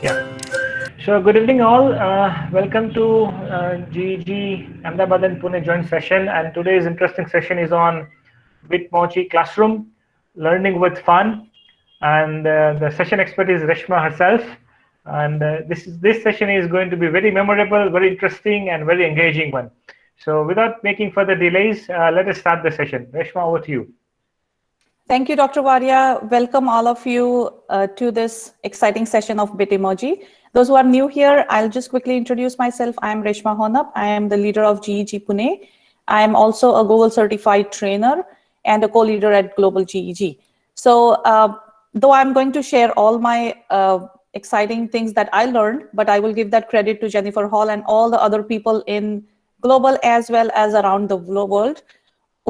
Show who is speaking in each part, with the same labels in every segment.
Speaker 1: Yeah. So good evening all. Welcome to GEG Ahmedabad and Pune joint session. And today's interesting session is on Bitmoji Classroom, Learning with Fun. And the session expert is Reshma herself. And this session is going to be very memorable, very interesting, and very engaging one. So without making further delays, let us start the session. Reshma, over to you.
Speaker 2: Thank you, Dr. Varia. Welcome all of you to this exciting session of Bitemoji. Those who are new here, I'll just quickly introduce myself. I'm Reshma Honap. I am the leader of GEG Pune. I am also a Google certified trainer and a co-leader at Global GEG. So though I'm going to share all my exciting things that I learned, but I will give that credit to Jennifer Hall and all the other people in Global as well as around the world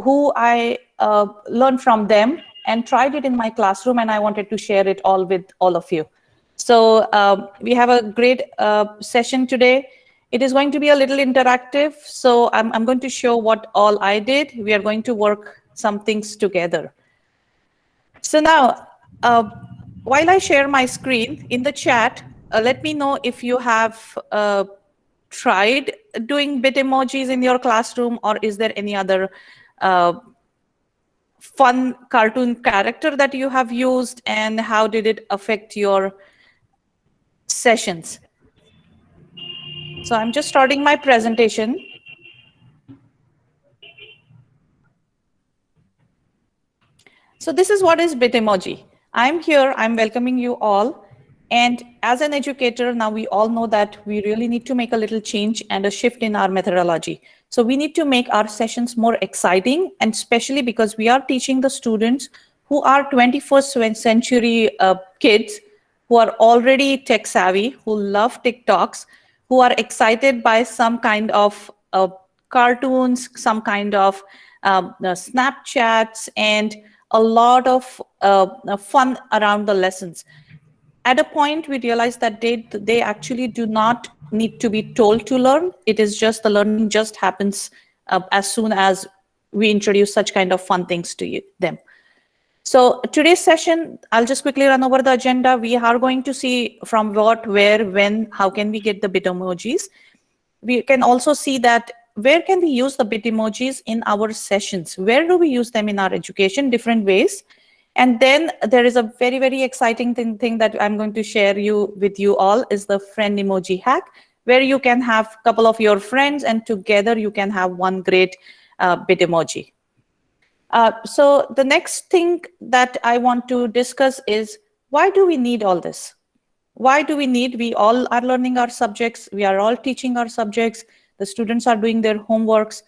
Speaker 2: who I learned from them and tried it in my classroom, and I wanted to share it all with all of you. So we have a great session today. It is going to be a little interactive, so I'm going to show what all I did. We are going to work some things together. So now, while I share my screen in the chat, let me know if you have tried doing Bitemojis in your classroom, or is there any other fun cartoon character that you have used, and how did it affect your sessions? So I'm just starting my presentation. So this is what is Bitemoji. I'm here, I'm welcoming you all. And as an educator, now we all know that we really need to make a little change and a shift in our methodology. So we need to make our sessions more exciting, and especially because we are teaching the students who are 21st century kids, who are already tech savvy, who love TikToks, who are excited by some kind of cartoons, some kind of Snapchats, and a lot of fun around the lessons. At a point, we realized that they actually do not need to be told to learn. It is just the learning just happens as soon as we introduce such kind of fun things to them. So today's session, I'll just quickly run over the agenda. We are going to see from what, where, when, how can we get the Bitemojis. We can also see that where can we use the Bitemojis in our sessions? Where do we use them in our education? Different ways. And then there is a very, very exciting thing that I'm going to share with you all is the friend emoji hack, where you can have a couple of your friends and together you can have one great Bitemoji. So the next thing that I want to discuss is, why do we need all this? Why do we need? We all are learning our subjects. We are all teaching our subjects. The students are doing their homeworks.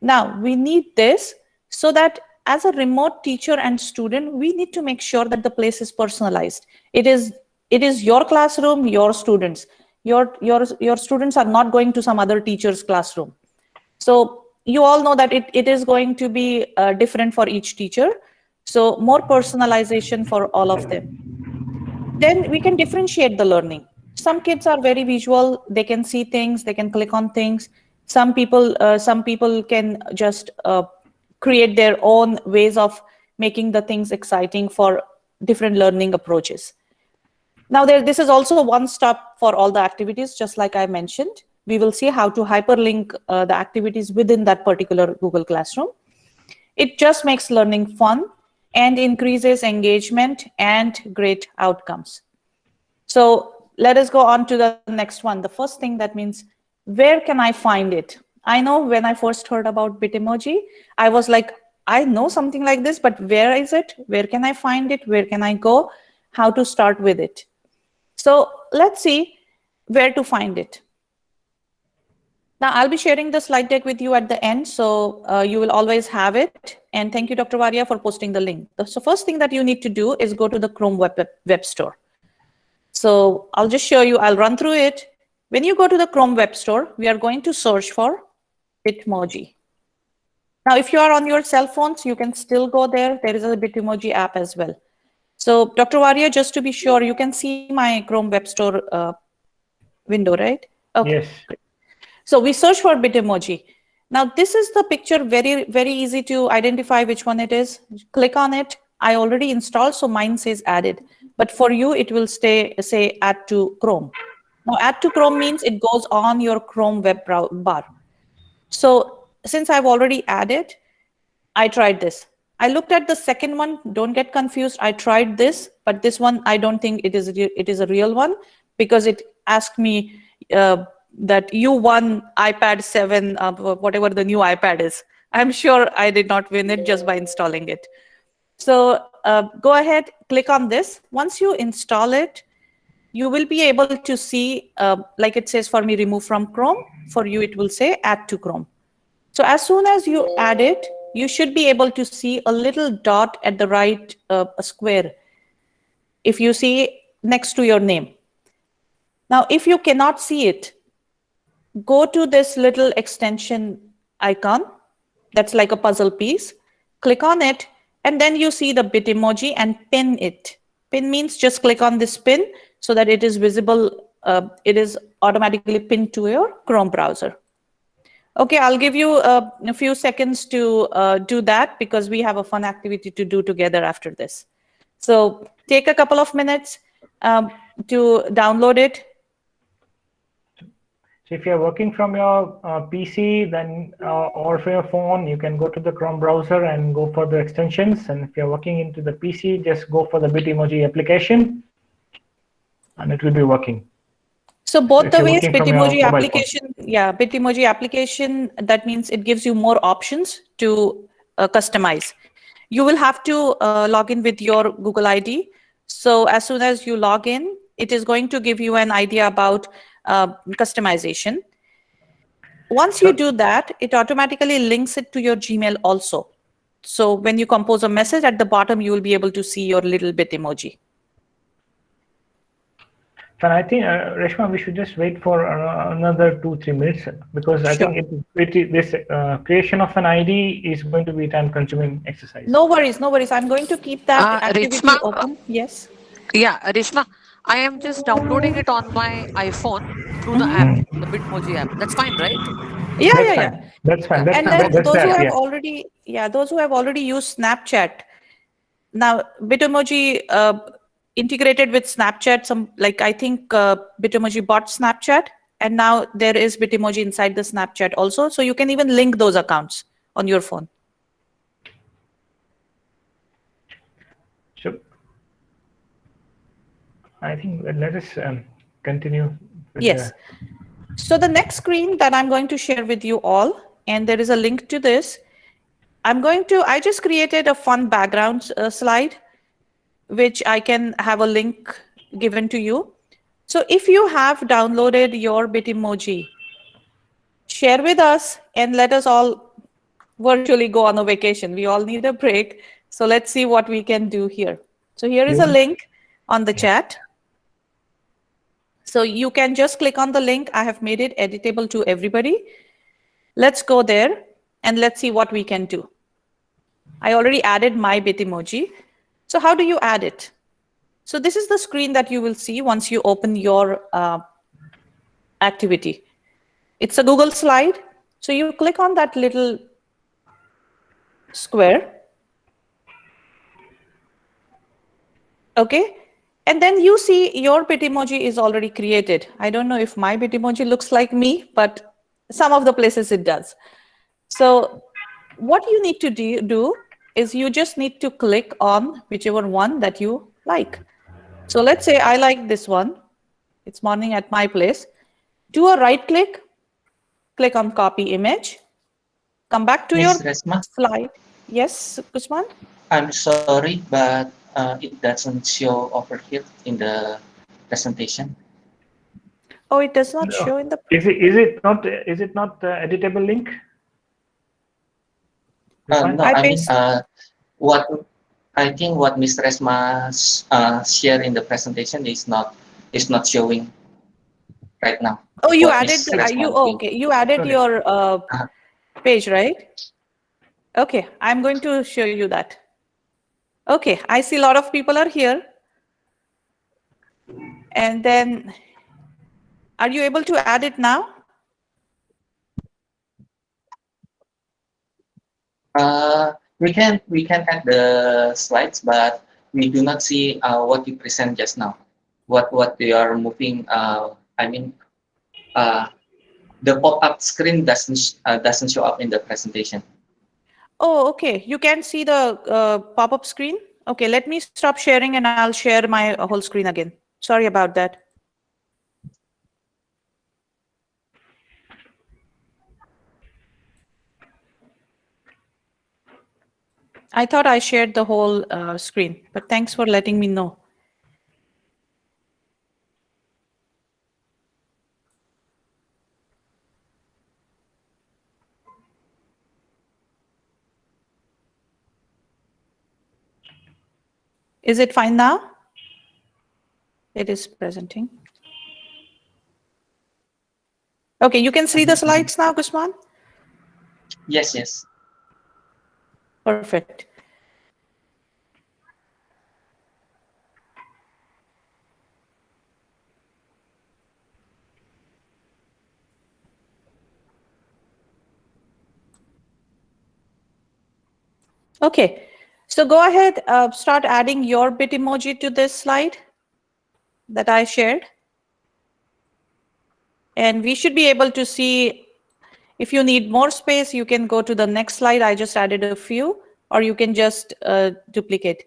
Speaker 2: Now, we need this so that as a remote teacher and student, we need to make sure that the place is personalized. It is your classroom, your students. Your students are not going to some other teacher's classroom. So you all know that it is going to be different for each teacher. So more personalization for all of them. Then we can differentiate the learning. Some kids are very visual. They can see things. They can click on things. Some people can just create their own ways of making the things exciting for different learning approaches. Now, this is also one stop for all the activities, just like I mentioned. We will see how to hyperlink the activities within that particular Google Classroom. It just makes learning fun and increases engagement and great outcomes. So let us go on to the next one. The first thing that means, where can I find it? I know when I first heard about Bitemoji, I was like, I know something like this, but where is it? Where can I find it? Where can I go? How to start with it? So let's see where to find it. Now, I'll be sharing the slide deck with you at the end, so you will always have it. And thank you, Dr. Varia, for posting the link. So first thing that you need to do is go to the Chrome Web Store. So I'll just show you, I'll run through it. When you go to the Chrome Web Store, we are going to search for Bitmoji. Now, if you are on your cell phones, you can still go there. There is a Bitemoji app as well. So Dr. Varia, just to be sure, you can see my Chrome Web Store window, right? Okay.
Speaker 1: Yes.
Speaker 2: Great. So we search for Bitemoji. Now, this is the picture, very, very easy to identify which one it is. Click on it. I already installed, so mine says added. But for you, it will say add to Chrome. Now, add to Chrome means it goes on your Chrome web bar. So since I've already added, I tried this. I looked at the second one. Don't get confused. I tried this, but this one, I don't think it is a real one, because it asked me that you won iPad 7, whatever the new iPad is. I'm sure I did not win it just by installing it. So go ahead, click on this. Once you install it, you will be able to see, like it says for me, remove from Chrome. For you, it will say add to Chrome. So as soon as you add it, you should be able to see a little dot at the right square, if you see next to your name. Now, if you cannot see it, go to this little extension icon that's like a puzzle piece, click on it, and then you see the bit emoji and pin it. Pin means just click on this pin so that it is visible, it is automatically pinned to your Chrome browser. Okay, I'll give you a few seconds to do that, because we have a fun activity to do together after this. So take a couple of minutes to download it.
Speaker 1: So if you're working from your PC, then or from your phone, you can go to the Chrome browser and go for the extensions. And if you're working into the PC, just go for the Bitmoji application, and it will be working.
Speaker 2: So both the ways, Bitmoji
Speaker 1: phone.
Speaker 2: application, yeah, Bitmoji application, that means it gives you more options to customize. You will have to log in with your Google ID. So as soon as you log in, it is going to give you an idea about customization. Once you do that, it automatically links it to your Gmail also. So when you compose a message at the bottom, you will be able to see your little bit emoji.
Speaker 1: And I think, Reshma, we should just wait for another 2-3 minutes, because I think this creation of an ID is going to be time-consuming exercise.
Speaker 2: No worries, no worries. I'm going to keep that activity
Speaker 3: Reshma,
Speaker 2: open. Yes.
Speaker 3: yeah, Reshma, I am just downloading it on my iPhone through the app, the Bitmoji app. That's fine, right?
Speaker 2: Yeah,
Speaker 1: That's
Speaker 2: yeah,
Speaker 1: fine.
Speaker 2: yeah.
Speaker 1: That's fine.
Speaker 3: Yeah.
Speaker 1: That's
Speaker 2: And
Speaker 1: fine.
Speaker 2: then
Speaker 1: That's
Speaker 2: those who
Speaker 1: that.
Speaker 2: have
Speaker 1: Yeah.
Speaker 2: already, those who have already used Snapchat. Now, Bitemoji integrated with Snapchat. Some, like, I think Bitemoji bought Snapchat, and now there is Bitemoji inside the Snapchat also. So you can even link those accounts on your phone.
Speaker 1: So I think let us continue with
Speaker 2: Yes. So the next screen that I'm going to share with you all, and there is a link to this. I just created a fun background slide, which I can have a link given to you. So if you have downloaded your Bitmoji, share with us and let us all virtually go on a vacation. We all need a break. So let's see what we can do here. So here is a link on the chat. So you can just click on the link. I have made it editable to everybody. Let's go there and let's see what we can do. I already added my Bitmoji. So how do you add it? So this is the screen that you will see once you open your activity. It's a Google slide. So you click on that little square. Okay. And then you see your Bitmoji is already created. I don't know if my Bitmoji looks like me, but some of the places it does. So what you need to do is you just need to click on whichever one that you like. So let's say I like this one. It's morning at my place. Do a right click, click on copy image, come back to your
Speaker 4: Miss Reshma,
Speaker 2: slide. Yes, Kusman?
Speaker 4: I'm sorry, but it doesn't show over here in the presentation.
Speaker 2: Oh, it does not
Speaker 1: No.
Speaker 2: show in the.
Speaker 1: Is it not editable link?
Speaker 4: No,
Speaker 2: I
Speaker 4: I mean,
Speaker 2: paste.
Speaker 4: what I think what Miss Resma shared in the presentation is not showing right now.
Speaker 2: Oh, you
Speaker 4: What
Speaker 2: added
Speaker 4: Miss Resma doing?
Speaker 2: okay. You added your page, right? Okay, I'm going to show you that. Okay, I see a lot of people are here. And then, are you able to add it now?
Speaker 4: We can add the slides, but we do not see what you present just now. What you are moving. I mean, uh, the pop-up screen doesn't show up in the presentation.
Speaker 2: Oh, okay. You can see the pop-up screen. Okay, let me stop sharing and I'll share my whole screen again. Sorry about that. I thought I shared the whole screen, but thanks for letting me know. Is it fine now? It is presenting. Okay, you can see the slides now, Gusman?
Speaker 4: Yes, yes.
Speaker 2: Perfect. Okay, so go ahead, start adding your Bitmoji to this slide that I shared. And we should be able to see, if you need more space, you can go to the next slide. I just added a few, or you can just duplicate.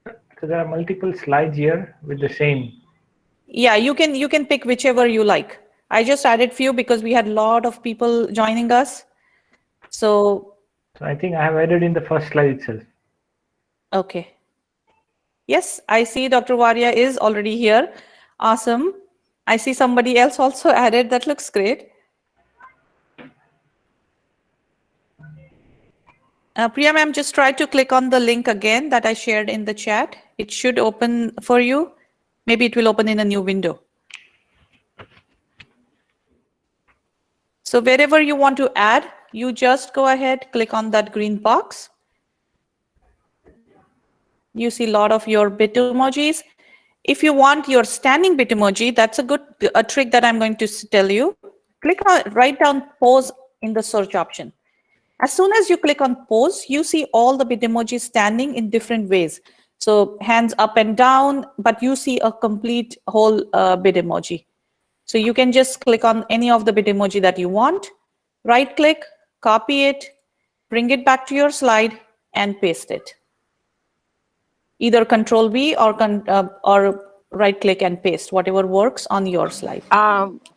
Speaker 1: So there are multiple slides here with the same.
Speaker 2: Yeah, you can pick whichever you like. I just added few because we had a lot of people joining us. So
Speaker 1: I think I have added in the first slide itself.
Speaker 2: okay. Yes, I see Dr. Waria is already here. Awesome. I see somebody else also added. That looks great. Priya ma'am, just try to click on the link again that I shared in the chat. It should open for you. Maybe it will open in a new window. So wherever you want to add, you just go ahead, click on that green box. You see a lot of your Bitemojis. If you want your standing Bitemoji, that's a trick that I'm going to tell you. Click on, write down pose in the search option. As soon as you click on pose, you see all the Bitemojis standing in different ways. So hands up and down, but you see a complete whole Bitemoji. So you can just click on any of the Bitemoji that you want, right click, copy it, bring it back to your slide and paste it. Either Control V or right click and paste, whatever works on your slide.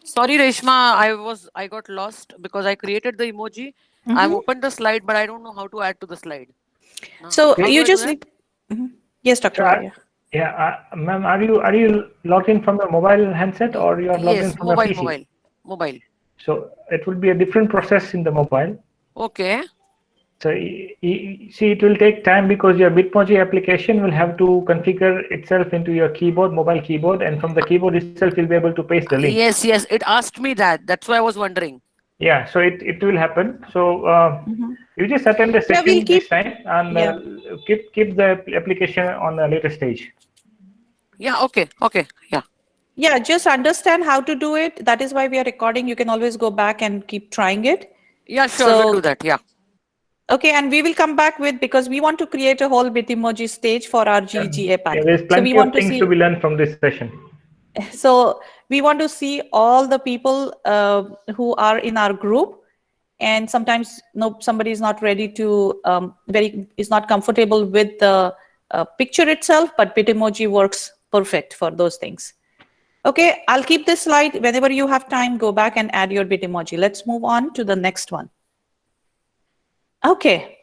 Speaker 3: Sorry, Reshma, I got lost because I created the emoji. I've opened the slide, but I don't know how to add to the slide. Now,
Speaker 2: So
Speaker 3: how do
Speaker 2: you
Speaker 3: I do
Speaker 2: just
Speaker 3: that?
Speaker 2: need. Yes, Dr.
Speaker 1: So,
Speaker 2: Varia.
Speaker 1: yeah, ma'am, are you logged in from a mobile handset or you are logged in
Speaker 3: Yes,
Speaker 1: from a PC?
Speaker 3: mobile.
Speaker 1: So it will be a different process in the mobile.
Speaker 3: Okay.
Speaker 1: So see, it will take time because your Bitmoji application will have to configure itself into your keyboard, mobile keyboard, and from the keyboard itself, you'll be able to paste the link.
Speaker 3: Yes, it asked me that. That's why I was wondering.
Speaker 1: Yeah, so it will happen. So you just attend the
Speaker 2: Yeah, we'll
Speaker 1: session
Speaker 2: keep.
Speaker 1: this time and
Speaker 2: Yeah.
Speaker 1: keep the application on a later stage.
Speaker 3: Yeah, okay, yeah.
Speaker 2: Yeah, just understand how to do it. That is why we are recording. You can always go back and keep trying it.
Speaker 3: Yeah, sure, we'll do
Speaker 2: So,
Speaker 3: that. Yeah.
Speaker 2: okay, and we will come back with, because we want to create a whole Bitmoji stage for our GGA
Speaker 1: Yeah,
Speaker 2: pack.
Speaker 1: there's
Speaker 2: So we
Speaker 1: plenty
Speaker 2: want
Speaker 1: of
Speaker 2: to
Speaker 1: things to
Speaker 2: see.
Speaker 1: be learned from this session.
Speaker 2: So we want to see all the people who are in our group, and sometimes somebody is not ready to is not comfortable with the picture itself, but Bitmoji works perfect for those things. Okay, I'll keep this slide. Whenever you have time, go back and add your Bitmoji. Let's move on to the next one. Okay,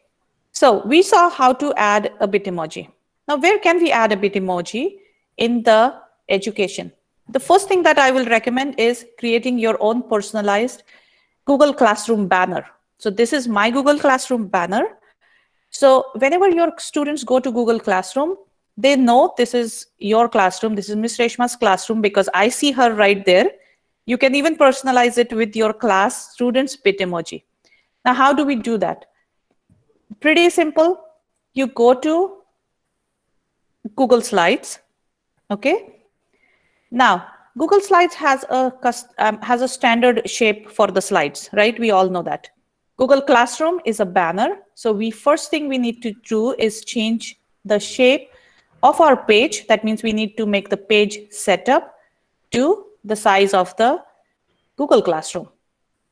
Speaker 2: so we saw how to add a Bitmoji. Now, where can we add a Bitmoji in the education? The first thing that I will recommend is creating your own personalized Google Classroom banner. So this is my Google Classroom banner. So whenever your students go to Google Classroom, they know this is your classroom. This is Miss Reshma's classroom because I see her right there. You can even personalize it with your class students' Bitmoji. Now, how do we do that? Pretty simple. You go to Google Slides, okay? Now, Google Slides has a standard shape for the slides, right? We all know that. Google Classroom is a banner. So first thing we need to do is change the shape of our page. That means we need to make the page setup to the size of the Google Classroom.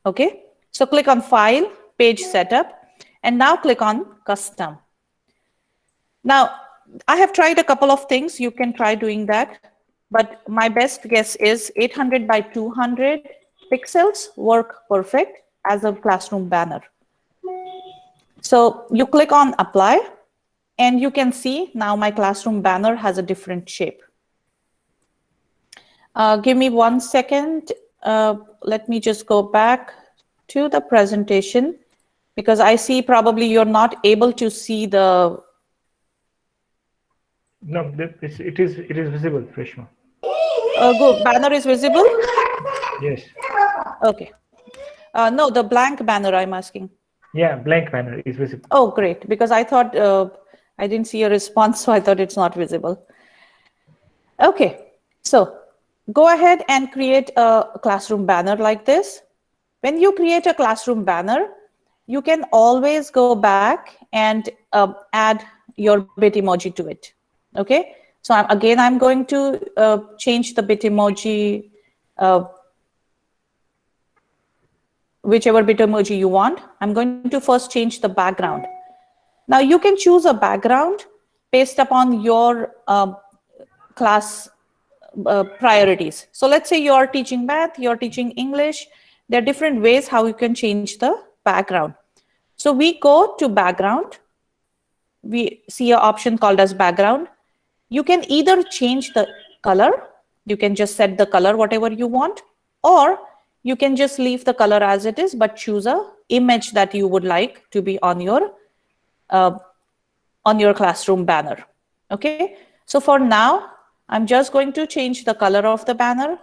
Speaker 2: Okay, so click on File, Page Setup, and now click on Custom. Now, I have tried a couple of things. You can try doing that, but my best guess is 800 by 200 pixels work perfect as a classroom banner. So you click on Apply, and you can see now my classroom banner has a different shape. Give me 1 second. Let me just go back to the presentation, because I see probably you're not able to see the...
Speaker 1: No, it is visible, Reshma.
Speaker 2: Good. Banner is visible?
Speaker 1: Yes.
Speaker 2: Okay. No, the blank banner I'm asking.
Speaker 1: Yeah, blank banner is visible.
Speaker 2: Oh, great. Because I thought I didn't see a response, so I thought it's not visible. Okay. So go ahead and create a classroom banner like this. When you create a classroom banner, you can always go back and add your Bitmoji to it. Okay. So I'm going to change the Bitmoji, whichever Bitmoji you want. I'm going to first change the background. Now you can choose a background based upon your class priorities. So let's say you're teaching math, you're teaching English. There are different ways how you can change the background. So we go to background. We see an option called as background. You can either change the color. You can just set the color whatever you want, or you can just leave the color as it is, but choose a image that you would like to be on your classroom banner. Okay. So for now, I'm just going to change the color of the banner,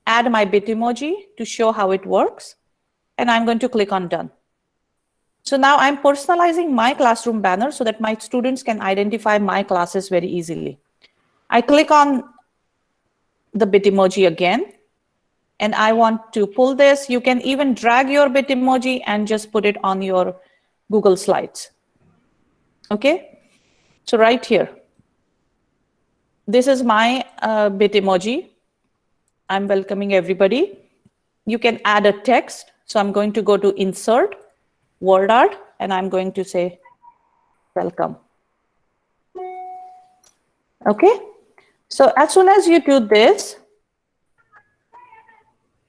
Speaker 2: add my Bitmoji to show how it works, and I'm going to click on Done. So now I'm personalizing my classroom banner so that my students can identify my classes very easily. I click on the Bitmoji again, and I want to pull this. You can even drag your Bitmoji and just put it on your Google Slides. Okay, so right here, this is my Bitmoji. I'm welcoming everybody. You can add a text. So I'm going to go to Insert, Word Art, and I'm going to say, welcome. Okay. So as soon as you do this,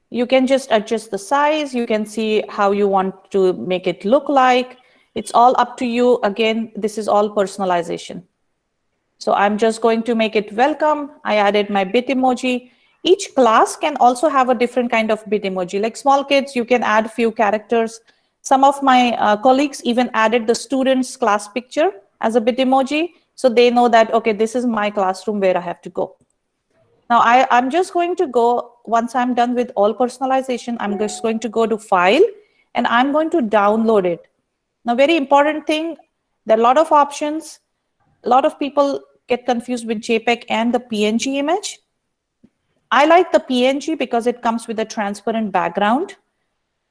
Speaker 2: you can just adjust the size. You can see how you want to make it look like. It's all up to you. Again, this is all personalization. So I'm just going to make it welcome. I added my Bitmoji. Each class can also have a different kind of Bitmoji. Like small kids, you can add few characters. Some of my colleagues even added the students' class picture as a Bitmoji. So they know that, okay, this is my classroom where I have to go. Now I'm just going to go, once I'm done with all personalization, I'm just going to go to File, and I'm going to download it. Now, very important thing, there are a lot of options. A lot of people get confused with JPEG and the PNG image. I like the PNG because it comes with a transparent background.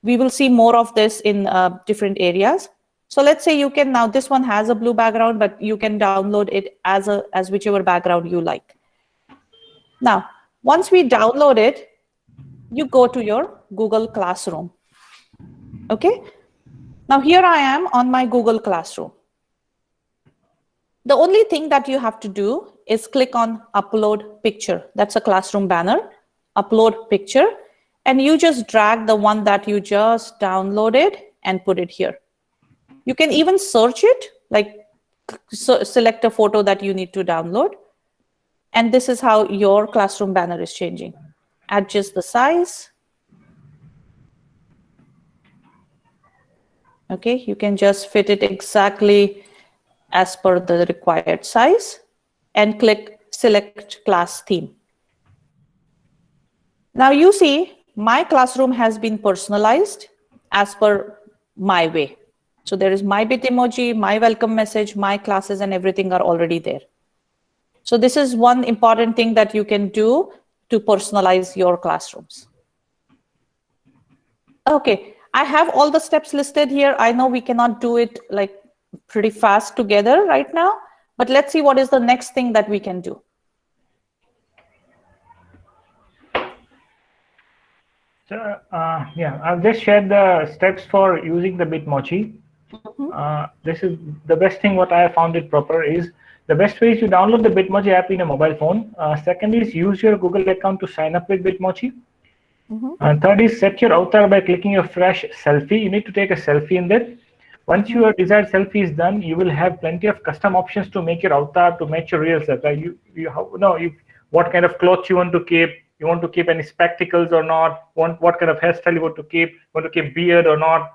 Speaker 2: We will see more of this in different areas. So let's say you can, now this one has a blue background, but you can download it as whichever background you like. Now, once we download it, you go to your Google Classroom. Okay. Now here I am on my Google Classroom. The only thing that you have to do is click on Upload Picture. That's a classroom banner. Upload Picture. And you just drag the one that you just downloaded and put it here. You can even search it, like select a photo that you need to download. And this is how your classroom banner is changing. Adjust the size. Okay, you can just fit it exactly as per the required size and click Select Class Theme. Now you see my classroom has been personalized as per my way. So there is my Bitmoji, my welcome message, my classes, and everything are already there. So this is one important thing that you can do to personalize your classrooms. Okay, I have all the steps listed here. I know we cannot do it like pretty fast together right now, but let's see what is the next thing that we can do.
Speaker 1: So yeah, I've just shared the steps for using the Bitmoji. This is the best thing. What I have found it proper is the best way is you download the Bitmoji app in a mobile phone. Second is use your Google account to sign up with Bitmoji. And third is set your avatar by clicking a fresh selfie. You need to take a selfie in that. Once your desired selfie is done, you will have plenty of custom options to make your avatar to match your real self. Like what kind of clothes you want to keep. You want to keep any spectacles or not? What kind of hairstyle you want to keep? Want to keep beard or not?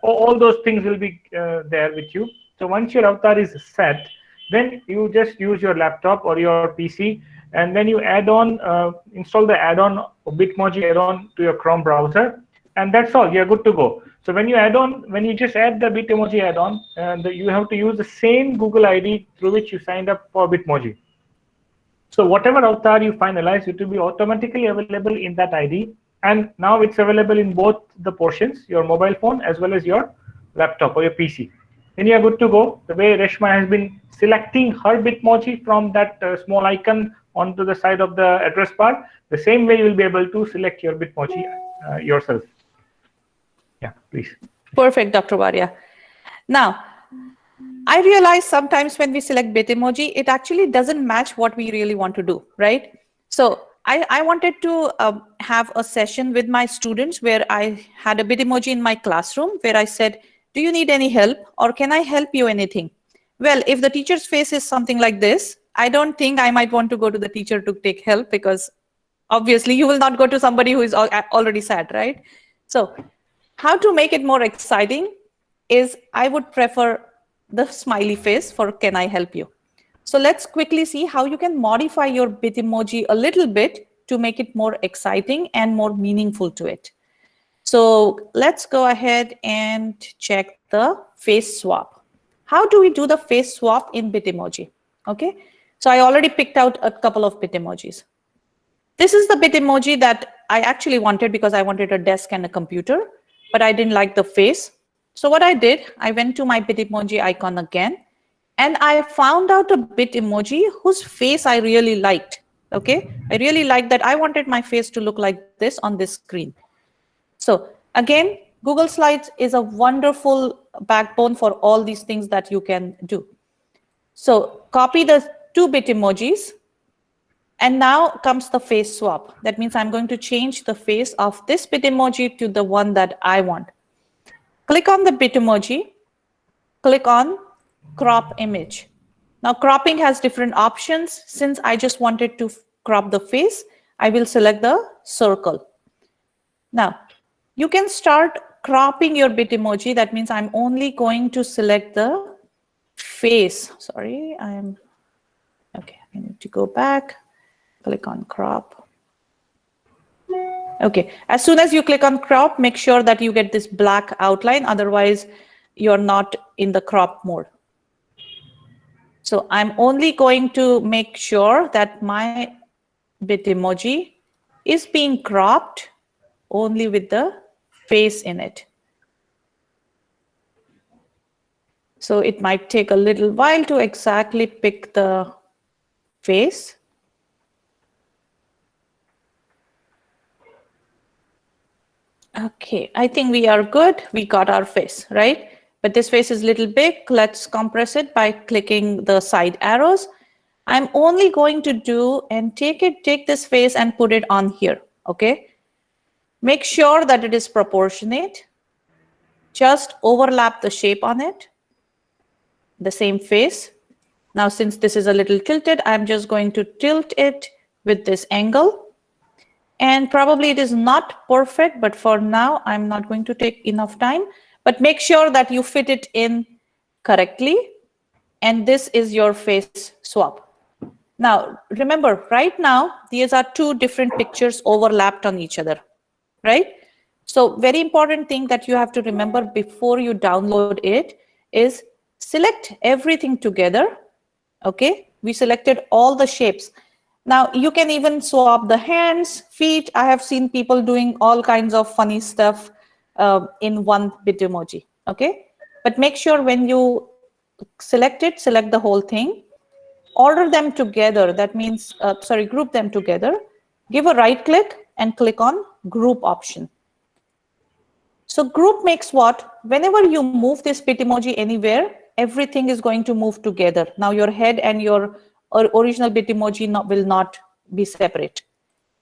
Speaker 1: All those things will be there with you. So once your avatar is set, then you just use your laptop or your PC, and then you install the add-on Bitmoji add-on to your Chrome browser, and that's all. You're good to go. So when you just add the Bitemoji add-on, you have to use the same Google ID through which you signed up for Bitmoji. So whatever avatar you finalize, it will be automatically available in that ID, and now it's available in both the portions, your mobile phone as well as your laptop or your PC. Then you're good to go. The way Reshma has been selecting her Bitmoji from that small icon onto the side of the address bar, the same way you will be able to select your Bitmoji yourself. Yeah, please.
Speaker 2: Perfect, Dr. Varia. Now, I realize sometimes when we select Bitemoji, it actually doesn't match what we really want to do, right? So I wanted to have a session with my students where I had a Bitemoji in my classroom where I said, do you need any help or can I help you anything? Well, if the teacher's face is something like this, I don't think I might want to go to the teacher to take help, because obviously you will not go to somebody who is already sad, right? So how to make it more exciting is I would prefer the smiley face for can I help you. So let's quickly see how you can modify your Bitemoji a little bit to make it more exciting and more meaningful to it. So let's go ahead and check the face swap. How do we do the face swap in Bitemoji? Okay, so I already picked out a couple of Bitemojis. This is the Bitemoji that I actually wanted because I wanted a desk and a computer, but I didn't like the face. So what I did, I went to my Bitemoji icon again, and I found out a Bitemoji whose face I really liked. Okay, I really liked that. I wanted my face to look like this on this screen. So again, Google Slides is a wonderful backbone for all these things that you can do. So copy the two Bitemojis, and now comes the face swap. That means I'm going to change the face of this Bitemoji to the one that I want. Click on the Bitemoji, click on crop image. Now cropping has different options. Since I just wanted to crop the face, I will select the circle. Now you can start cropping your Bitemoji. That means I'm only going to select the face. Sorry, okay, I need to go back, click on crop. Okay, as soon as you click on crop, make sure that you get this black outline, otherwise you're not in the crop mode. So I'm only going to make sure that my Bitemoji is being cropped only with the face in it. So it might take a little while to exactly pick the face. Okay, I think we are good. We got our face, right? But this face is a little big. Let's compress it by clicking the side arrows. I'm only going to do and take this face and put it on here, okay? Make sure that it is proportionate. Just overlap the shape on it, the same face. Now, since this is a little tilted, I'm just going to tilt it with this angle. And probably it is not perfect, but for now, I'm not going to take enough time. But make sure that you fit it in correctly. And this is your face swap. Now, remember, right now, these are two different pictures overlapped on each other, right? So very important thing that you have to remember before you download it is select everything together, okay? We selected all the shapes. Now, you can even swap the hands, feet. I have seen people doing all kinds of funny stuff in one Bitemoji, okay? But make sure when you select it, select the whole thing, order them together. That means, group them together. Give a right click and click on group option. So group makes what? Whenever you move this Bitmoji anywhere, everything is going to move together. Now your head and your original Bitmoji will not be separate.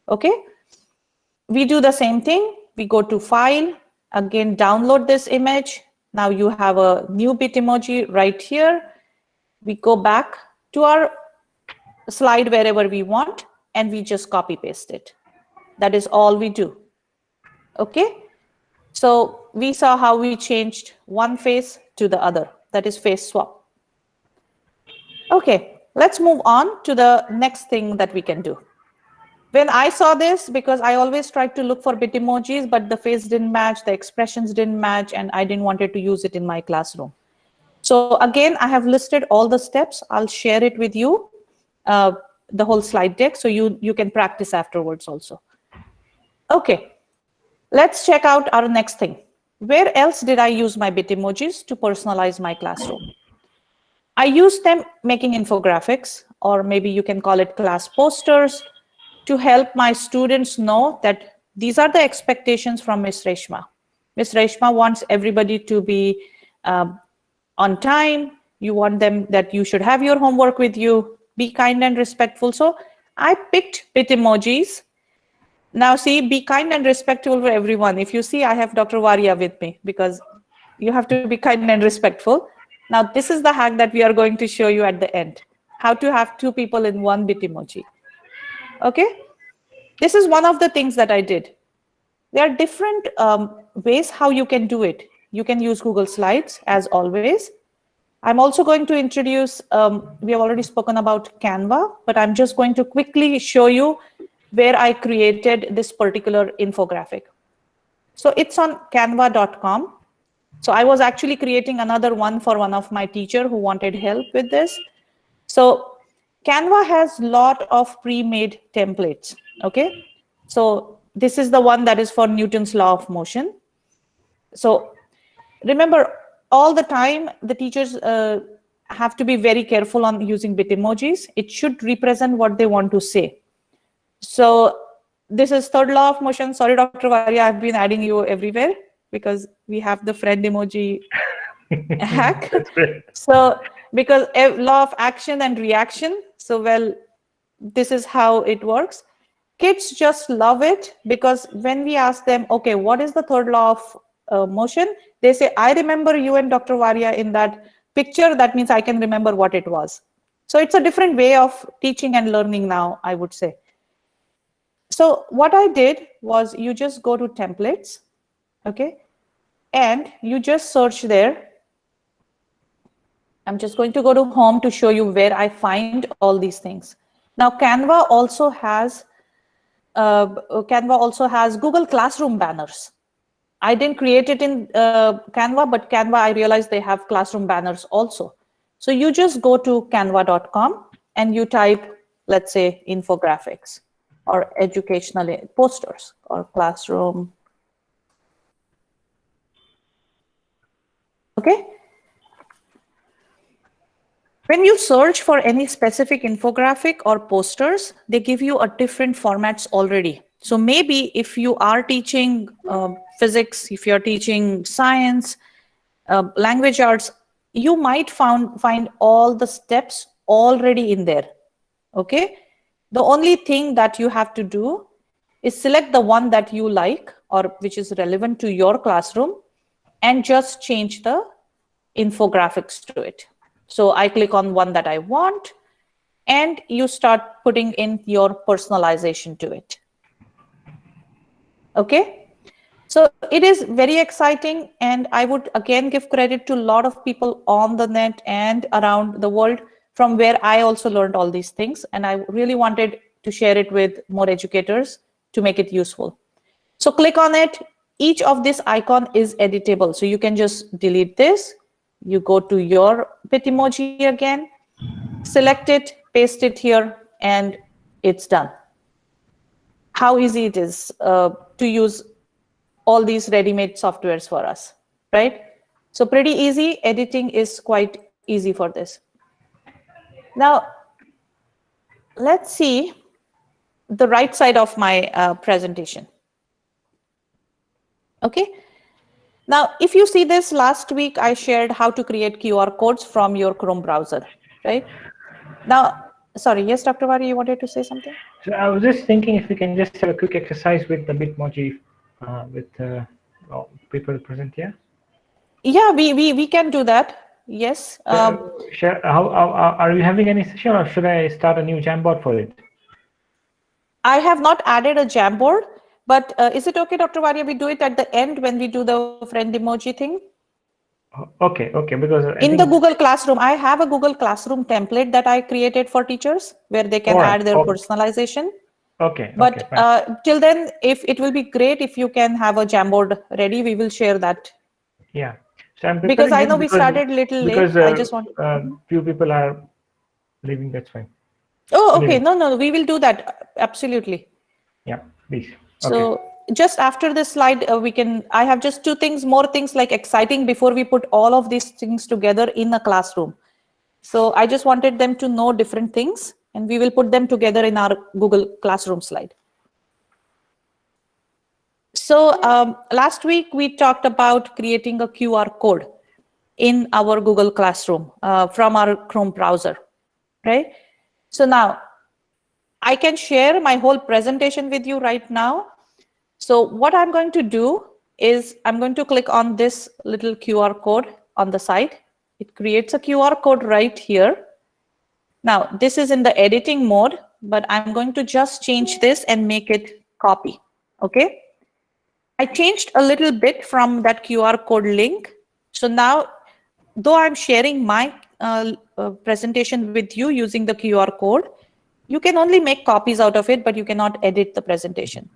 Speaker 2: Okay? We do the same thing. We go to File, again download this image. Now you have a new Bitmoji right here. We go back to our slide wherever we want, and we just copy paste it. That is all we do. Okay? So we saw how we changed one face to the other. That is face swap. Okay, let's move on to the next thing that we can do. When I saw this, because I always tried to look for Bitemojis, but the face didn't match, the expressions didn't match, and I didn't wanted to use it in my classroom. So again, I have listed all the steps. I'll share it with you, the whole slide deck, so you can practice afterwards also. Okay, let's check out our next thing. Where else did I use my Bitemojis to personalize my classroom? I use them making infographics, or maybe you can call it class posters, to help my students know that these are the expectations from Ms. Reshma. Ms. Reshma wants everybody to be on time. You want them that you should have your homework with you, be kind and respectful. So I picked Bitemojis. Now see, be kind and respectful for everyone. If you see, I have Dr. Waria with me because you have to be kind and respectful. Now this is the hack that we are going to show you at the end. How to have two people in one Bitemoji. Okay? This is one of the things that I did. There are different ways how you can do it. You can use Google Slides as always. I'm also going to introduce, we have already spoken about Canva, but I'm just going to quickly show you where I created this particular infographic. So it's on canva.com. So I was actually creating another one for one of my teacher who wanted help with this. So Canva has a lot of pre-made templates, okay? So this is the one that is for Newton's law of motion. So remember, all the time, the teachers have to be very careful on using Bitemojis. It should represent what they want to say. So this is third law of motion. Sorry, Dr. Varia, I've been adding you everywhere because we have the friend emoji hack. So because law of action and reaction. So well, this is how it works. Kids just love it because when we ask them, okay, what is the third law of motion? They say, I remember you and Dr. Varia in that picture. That means I can remember what it was. So it's a different way of teaching and learning now, I would say. So what I did was you just go to templates, okay? And you just search there. I'm just going to go to home to show you where I find all these things. Now Canva also has Google Classroom banners. I didn't create it in Canva, but Canva, I realized they have classroom banners also. So you just go to canva.com and you type, let's say, infographics or educational posters or classroom. Okay. When you search for any specific infographic or posters, they give you a different formats already. So maybe if you are teaching physics, if you're teaching science, language arts, you might find all the steps already in there. Okay. The only thing that you have to do is select the one that you like or which is relevant to your classroom and just change the infographics to it. So I click on one that I want and you start putting in your personalization to it. Okay. So it is very exciting, and I would again give credit to a lot of people on the net and around the world from where I also learned all these things, and I really wanted to share it with more educators to make it useful. So click on it. Each of this icon is editable, so you can just delete this. You go to your Bitmoji again, select it, paste it here, and it's done. How easy it is to use all these ready-made softwares for us, right? So pretty easy. Editing is quite easy for this. Now, let's see the right side of my presentation. Okay. Now, if you see this, last week I shared how to create QR codes from your Chrome browser, right? Now, sorry, yes, Dr. Vari, you wanted to say something?
Speaker 1: So I was just thinking if we can just have a quick exercise with the Bitmoji with people present here.
Speaker 2: Yeah, we can do that. Yes.
Speaker 1: Are you having any session, or should I start a new Jamboard for it?
Speaker 2: I have not added a Jamboard, but is it okay, Dr. Varia, we do it at the end when we do the friend emoji thing?
Speaker 1: Okay, because
Speaker 2: in the Google Classroom, I have a Google Classroom template that I created for teachers where they can add their personalization.
Speaker 1: Okay.
Speaker 2: But till then, if it will be great if you can have a Jamboard ready, we will share that.
Speaker 1: Yeah. So I'm
Speaker 2: because I know we started a little late. I just want
Speaker 1: few people are leaving. That's fine.
Speaker 2: Oh, okay. No, we will do that. Absolutely.
Speaker 1: Yeah, please.
Speaker 2: So just after this slide, I have just more things like exciting before we put all of these things together in a classroom. So I just wanted them to know different things, and we will put them together in our Google Classroom slide. So last week we talked about creating a QR code in our Google Classroom from our Chrome browser, right? So now I can share my whole presentation with you right now. So what I'm going to do is I'm going to click on this little QR code on the side. It creates a QR code right here. Now, this is in the editing mode, but I'm going to just change this and make it copy, okay? I changed a little bit from that QR code link. So now, though I'm sharing my presentation with you using the QR code, you can only make copies out of it, but you cannot edit the presentation.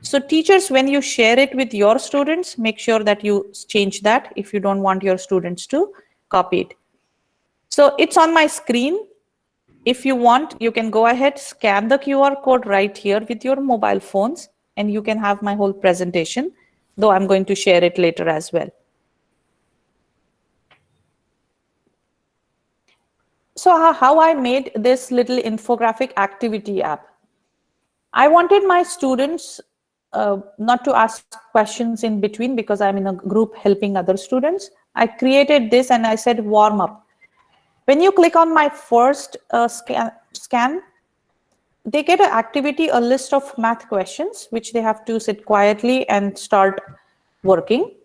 Speaker 2: So teachers, when you share it with your students, make sure that you change that if you don't want your students to copy it. So it's on my screen. If you want, you can go ahead, scan the QR code right here with your mobile phones, and you can have my whole presentation, though I'm going to share it later as well. So how I made this little infographic activity app. I wanted my students not to ask questions in between because I'm in a group helping other students. I created this and I said warm up. When you click on my first scan, they get an activity, a list of math questions, which they have to sit quietly and start working.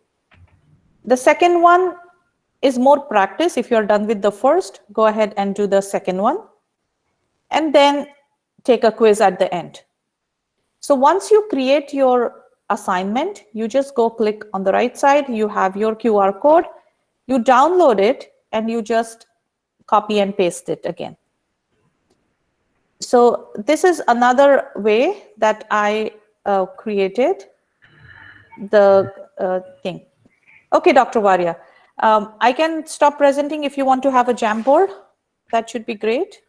Speaker 2: The second one is more practice. If you're done with the first, go ahead and do the second one. And then take a quiz at the end. So once you create your assignment, you just go click on the right side, you have your QR code, you download it, and you just copy and paste it again. So this is another way that I created the thing. Okay, Dr. Varia, I can stop presenting if you want to have a Jamboard. That should be great.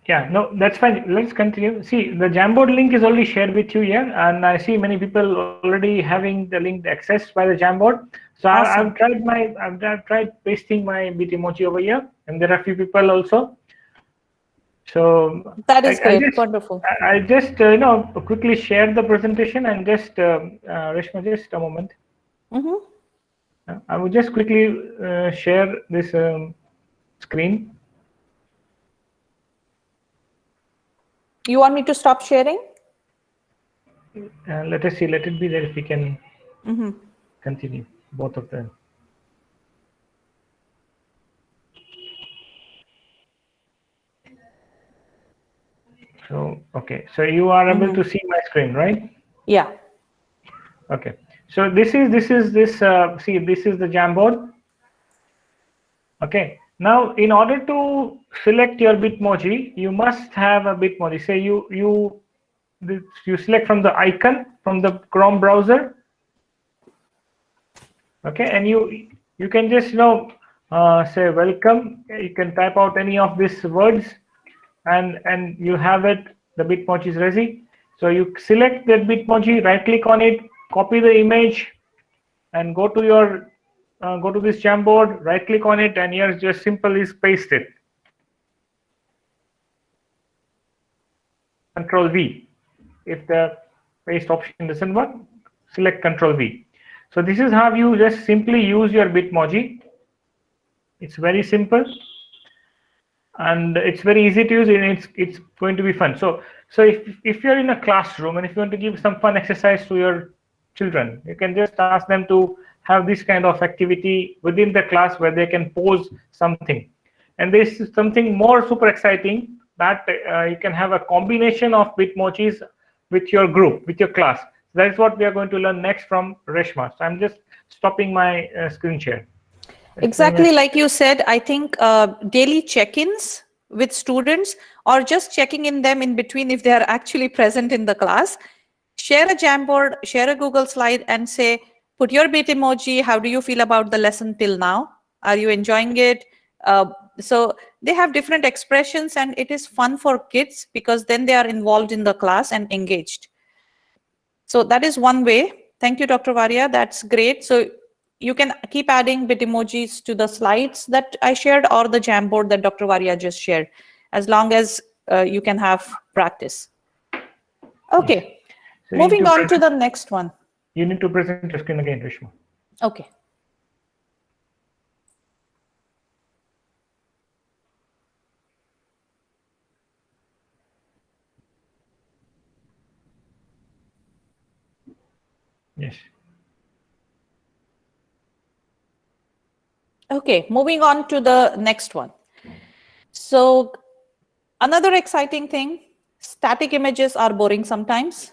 Speaker 1: Yeah, no, that's fine. Let's continue. See, the Jamboard link is already shared with you here, and I see many people already having the link accessed by the Jamboard. So awesome. I've tried pasting my Bitemoji over here, and there are a few people also. So
Speaker 2: that is great. Wonderful.
Speaker 1: I just quickly share the presentation and just Reshma, just a moment. I will just quickly share this screen.
Speaker 2: You want me to stop sharing?
Speaker 1: Let us see. Let it be there if we can continue both of them. So okay, so you are able to see my screen, right?
Speaker 2: Yeah.
Speaker 1: Okay. So this is see, this is the Jamboard. Okay. Now, in order to select your Bitmoji, you must have a Bitmoji. Say you select from the icon from the Chrome browser. Okay, and you can just say welcome. You can type out any of these words, and you have it. The Bitmoji is ready. So you select that Bitmoji, right click on it, copy the image and go to your go to this Jamboard, right click on it, and here just simply paste it. Control V. If the paste option doesn't work, select Control V. So this is how you just simply use your Bitmoji. It's very simple and it's very easy to use, and it's going to be fun. So if you're in a classroom and if you want to give some fun exercise to your children, you can just ask them to have this kind of activity within the class where they can pose something. And this is something more super exciting, that you can have a combination of Bitmojis with your group, with your class. That is what we are going to learn next from Reshma. So I'm just stopping my screen share.
Speaker 2: Exactly like you said, I think daily check-ins with students, or just checking in them in between if they are actually present in the class. Share a Jamboard, share a Google slide and say, put your Bitemoji, how do you feel about the lesson till now? Are you enjoying it? So they have different expressions and it is fun for kids because then they are involved in the class and engaged. So that is one way. Thank you, Dr. Varia. That's great. So you can keep adding Bitemojis to the slides that I shared or the Jamboard that Dr. Varia just shared, as long as you can have practice. Okay,
Speaker 1: so
Speaker 2: moving on to the next one.
Speaker 1: You need to present your screen again, Reshma.
Speaker 2: Okay.
Speaker 1: Yes.
Speaker 2: Okay, moving on to the next one. So another exciting thing, static images are boring sometimes,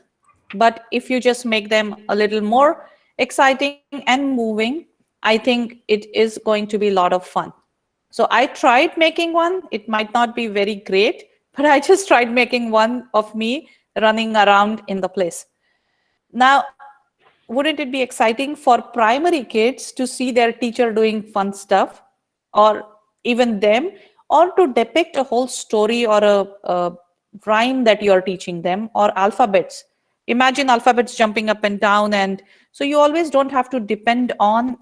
Speaker 2: but if you just make them a little more exciting and moving, I think it is going to be a lot of fun. So I tried making one. It might not be very great, but I just tried making one of me running around in the place. Now, wouldn't it be exciting for primary kids to see their teacher doing fun stuff, or even them, or to depict a whole story or a rhyme that you're teaching them, or alphabets? Imagine alphabets jumping up and down, and so you always don't have to depend on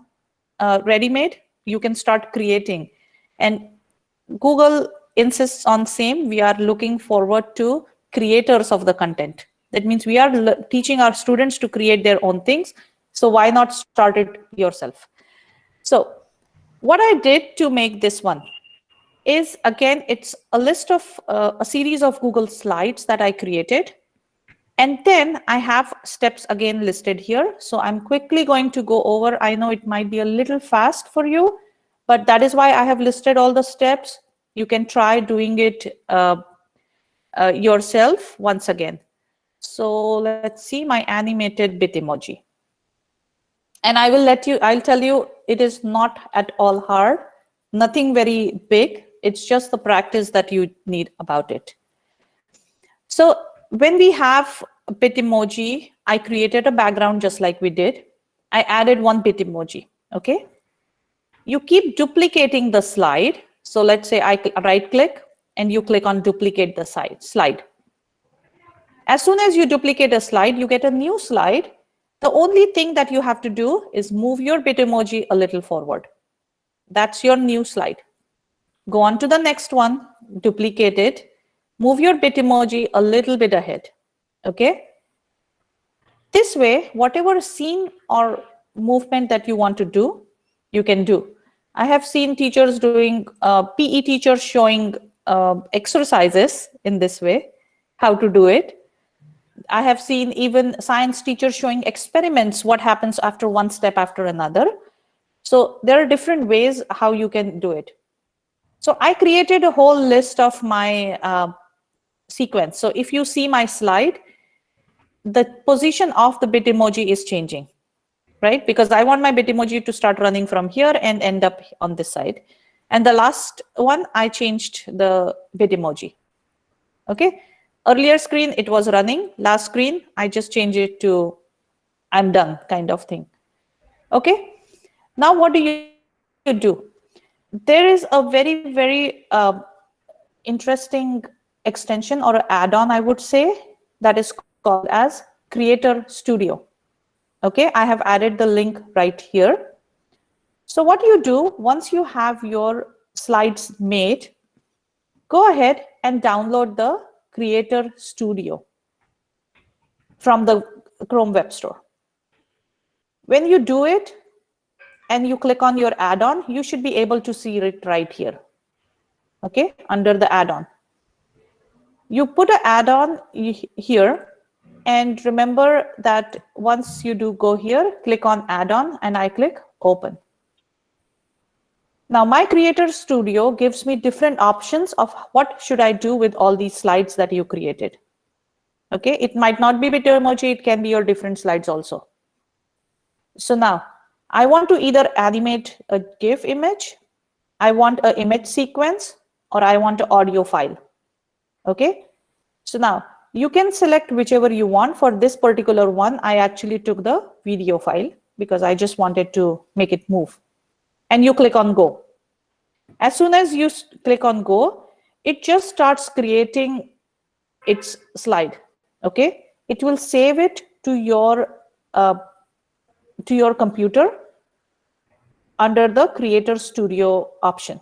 Speaker 2: ready-made. You can start creating. And Google insists on same. We are looking forward to creators of the content. That means we are teaching our students to create their own things. So why not start it yourself? So what I did to make this one is, again, it's a list of a series of Google slides that I created. And then I have steps again listed here. So I'm quickly going to go over. I know it might be a little fast for you, but that is why I have listed all the steps. You can try doing it yourself once again. So let's see my animated Bitemoji. And I'll tell you, it is not at all hard, nothing very big. It's just the practice that you need about it. So when we have a Bitemoji, I created a background just like we did. I added one Bitemoji, okay? You keep duplicating the slide. So let's say I right click and you click on duplicate the slide. As soon as you duplicate a slide, you get a new slide. The only thing that you have to do is move your Bitemoji a little forward. That's your new slide. Go on to the next one, duplicate it, move your Bitemoji a little bit ahead, okay? This way, whatever scene or movement that you want to do, you can do. I have seen teachers doing, PE teachers showing exercises in this way, how to do it. I have seen even science teachers showing experiments, what happens after one step after another. So there are different ways how you can do it. So I created a whole list of my sequence. So if you see my slide, the position of the Bitemoji is changing, right? Because I want my Bitemoji to start running from here and end up on this side. And the last one, I changed the Bitemoji, okay? Earlier screen, it was running. Last screen, I just changed it to I'm done kind of thing, okay? Now, what do you do? There is a very, very interesting extension or add-on, I would say, that is called as Creator Studio. Okay, I have added the link right here. So what you do, once you have your slides made, go ahead and download the Creator Studio from the Chrome Web Store. When you do it and you click on your add-on, you should be able to see it right here. Okay, under the add-on. You put an add-on here, and remember that once you do go here, click on add-on, and I click open. Now my Creator Studio gives me different options of what should I do with all these slides that you created. Okay, it might not be Bitemoji, it can be your different slides also. So now I want to either animate a GIF image, I want an image sequence, or I want an audio file. Okay, so now you can select whichever you want. For this particular one, I actually took the video file because I just wanted to make it move. And you click on go. As soon as you click on go, it just starts creating its slide. Okay, it will save it to your computer under the Creator Studio option.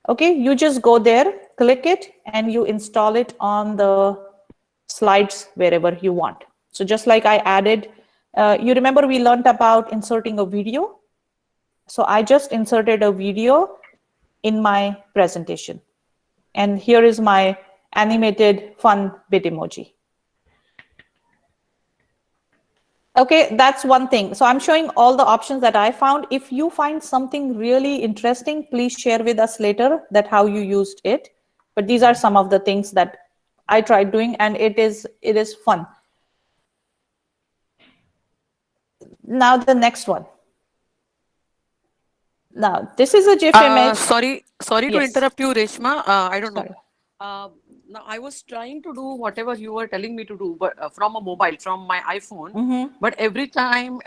Speaker 2: Okay, you just go there, click it, and you install it on the slides wherever you want. So just like I added, you remember we learned about inserting a video. So I just inserted a video in my presentation. And here is my animated fun Bitmoji. Okay, that's one thing. So I'm showing all the options that I found. If you find something really interesting, please share with us later that how you used it. But these are some of the things that I tried doing, and it is fun. Now the next one. Now this is a GIF image.
Speaker 3: Sorry to
Speaker 2: Yes.
Speaker 3: interrupt you, Reshma. I don't
Speaker 2: Sorry.
Speaker 3: know. Now I was trying to do whatever you were telling me to do, but from a mobile, from my iPhone. But every time,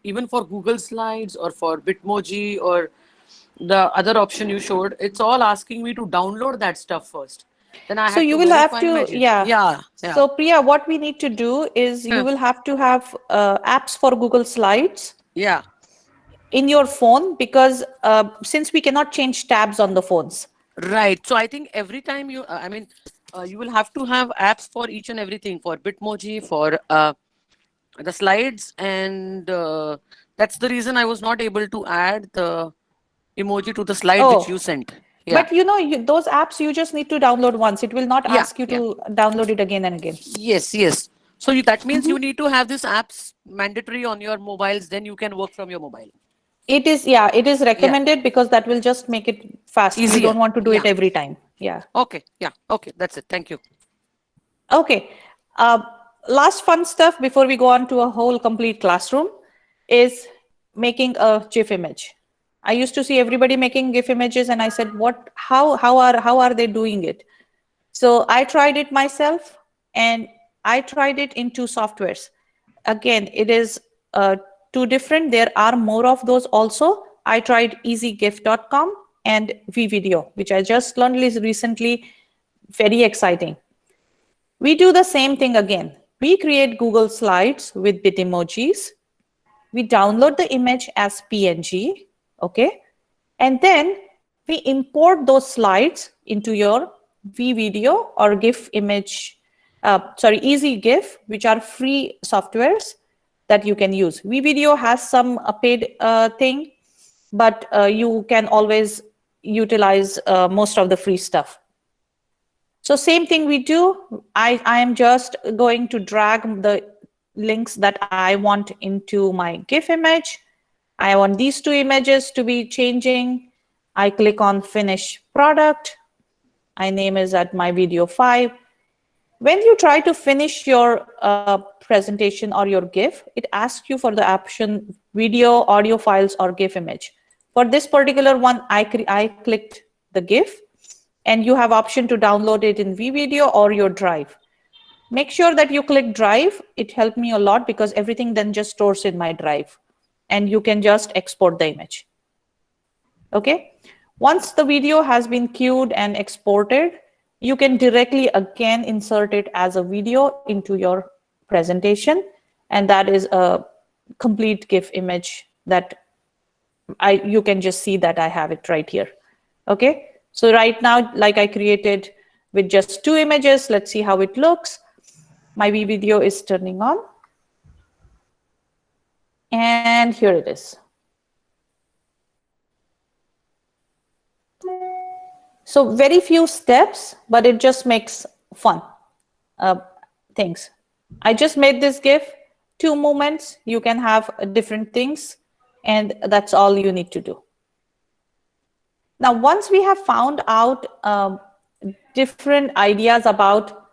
Speaker 3: even for Google Slides or for Bitmoji or the other option you showed, it's all asking me to download that stuff first. Then I
Speaker 2: So
Speaker 3: had
Speaker 2: you
Speaker 3: to
Speaker 2: will have
Speaker 3: verify
Speaker 2: to,
Speaker 3: images.
Speaker 2: yeah.
Speaker 3: Yeah.
Speaker 2: So Priya, what we need to do is you will have to have apps for Google Slides
Speaker 3: Yeah.
Speaker 2: in your phone, because since we cannot change tabs on the phones.
Speaker 3: Right. So I think every time you will have to have apps for each and everything, for Bitmoji, for the slides, and that's the reason I was not able to add the emoji to the slide which you
Speaker 2: Oh,
Speaker 3: sent. Yeah.
Speaker 2: but those apps you just need to download once. It will not
Speaker 3: Yeah.
Speaker 2: ask you
Speaker 3: Yeah.
Speaker 2: to download it again and again.
Speaker 3: Yes. So that means you need to have these apps mandatory on your mobiles, then you can work from your mobile.
Speaker 2: It is
Speaker 3: Yeah.
Speaker 2: recommended because that will just make it fast. You
Speaker 3: Easier.
Speaker 2: don't want to do
Speaker 3: Yeah.
Speaker 2: it every time. Yeah.
Speaker 3: Okay. Yeah. Okay. That's it. Thank you.
Speaker 2: Okay. Uh, Last fun stuff before we go on to a whole complete classroom is making a GIF image. I used to see everybody making GIF images, and I said, "What? How are they doing it?" So I tried it myself, and I tried it in two softwares. Again, it is two different. There are more of those also. I tried easygif.com and vvideo, which I just learned recently. Very exciting. We do the same thing again. We create Google Slides with Bitemojis. We download the image as PNG, okay? And then we import those slides into your vvideo or GIF image, Easy GIF, which are free softwares that you can use. vvideo has some paid thing, but you can always utilize most of the free stuff. So same thing we do. I am just going to drag the links that I want into my GIF image. I want these two images to be changing. I click on Finish Product. I name is at my video 5. When you try to finish your presentation or your GIF, it asks you for the option video, audio files, or GIF image. For this particular one, I clicked the GIF, and you have option to download it in vvideo or your drive. Make sure that you click drive. It helped me a lot because everything then just stores in my drive, and you can just export the image. Okay. Once the video has been queued and exported, you can directly again insert it as a video into your presentation. And that is a complete GIF image that you can just see that I have it right here. Okay, so right now, like I created with just 2 images, let's see how it looks. My video is turning on. And here it is. So very few steps, but it just makes fun things. I just made this GIF, 2 movements. You can have different things, and that's all you need to do. Now, once we have found out different ideas about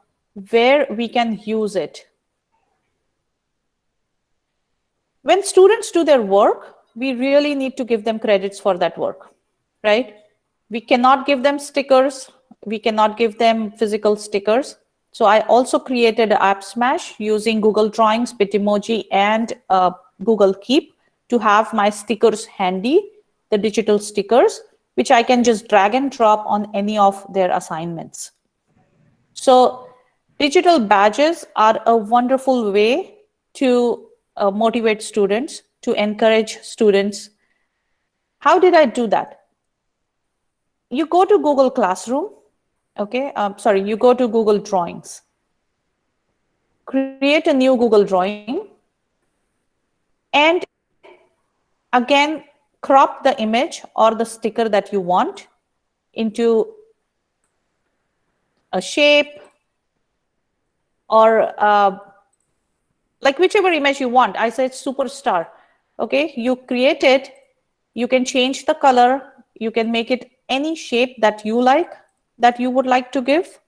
Speaker 2: where we can use it, when students do their work, we really need to give them credits for that work, right? We cannot give them stickers. We cannot give them physical stickers. So I also created an app smash using Google Drawings, Bitmoji, and Google Keep to have my stickers handy, the digital stickers, which I can just drag and drop on any of their assignments. So digital badges are a wonderful way to motivate students, to encourage students. How did I do that? You go to Google Classroom, okay? You go to Google Drawings. Create a new Google drawing. And again, crop the image or the sticker that you want into a shape or like whichever image you want. I said superstar. Okay, you create it. You can change the color. You can make it any shape that you like, that you would like to give.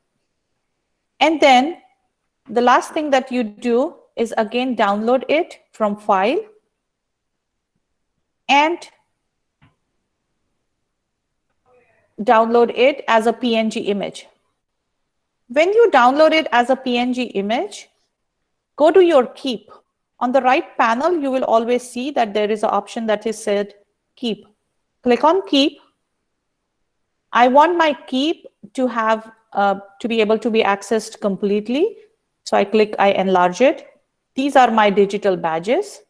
Speaker 2: And then the last thing that you do is again download it from file and download it as a PNG image. When you download it as a PNG image, go to your keep. On the right panel, you will always see that there is an option that is said keep. Click on keep. I want my keep to have to be able to be accessed completely. So I enlarge it. These are my digital badges.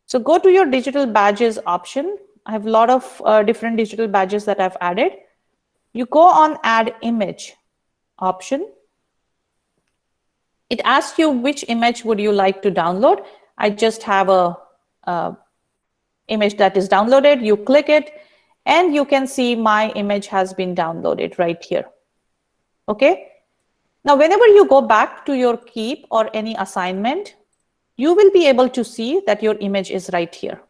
Speaker 2: So go to your digital badges option. I have a lot of different digital badges that I've added. You go on add image option. It asks you which image would you like to download. I just have a image that is downloaded. You click it and you can see my image has been downloaded right here. Okay. Now, whenever you go back to your keep or any assignment, you will be able to see that your image is right here.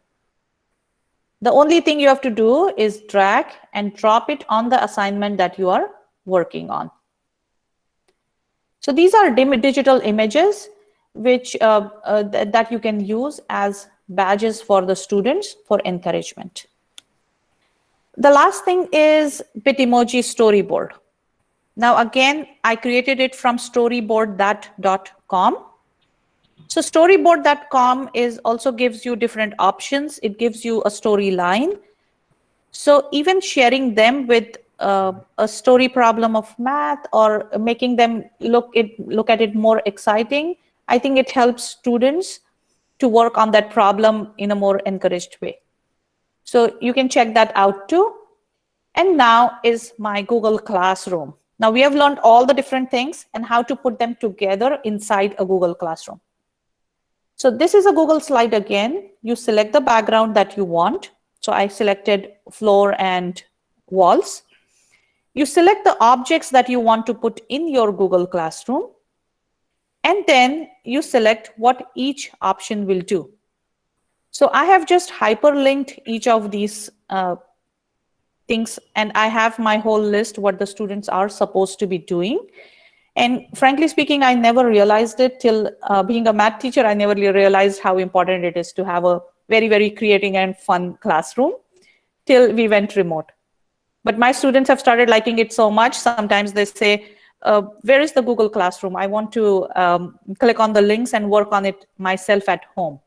Speaker 2: The only thing you have to do is drag and drop it on the assignment that you are working on. So these are digital images which that you can use as badges for the students for encouragement. The last thing is Bitemoji Storyboard. Now again, I created it from storyboardthat.com. So storyboard.com also gives you different options. It gives you a storyline. So even sharing them with a story problem of math or making them look at it more exciting, I think it helps students to work on that problem in a more encouraged way. So you can check that out too. And now is my Google Classroom. Now we have learned all the different things and how to put them together inside a Google Classroom. So this is a Google slide again. You select the background that you want. So I selected floor and walls. You select the objects that you want to put in your Google Classroom. And then you select what each option will do. So I have just hyperlinked each of these things, and I have my whole list what the students are supposed to be doing. And frankly speaking, I never realized it till being a math teacher. I never realized how important it is to have a very, very creative and fun classroom till we went remote. But my students have started liking it so much. Sometimes they say, where is the Google Classroom? I want to click on the links and work on it myself at home.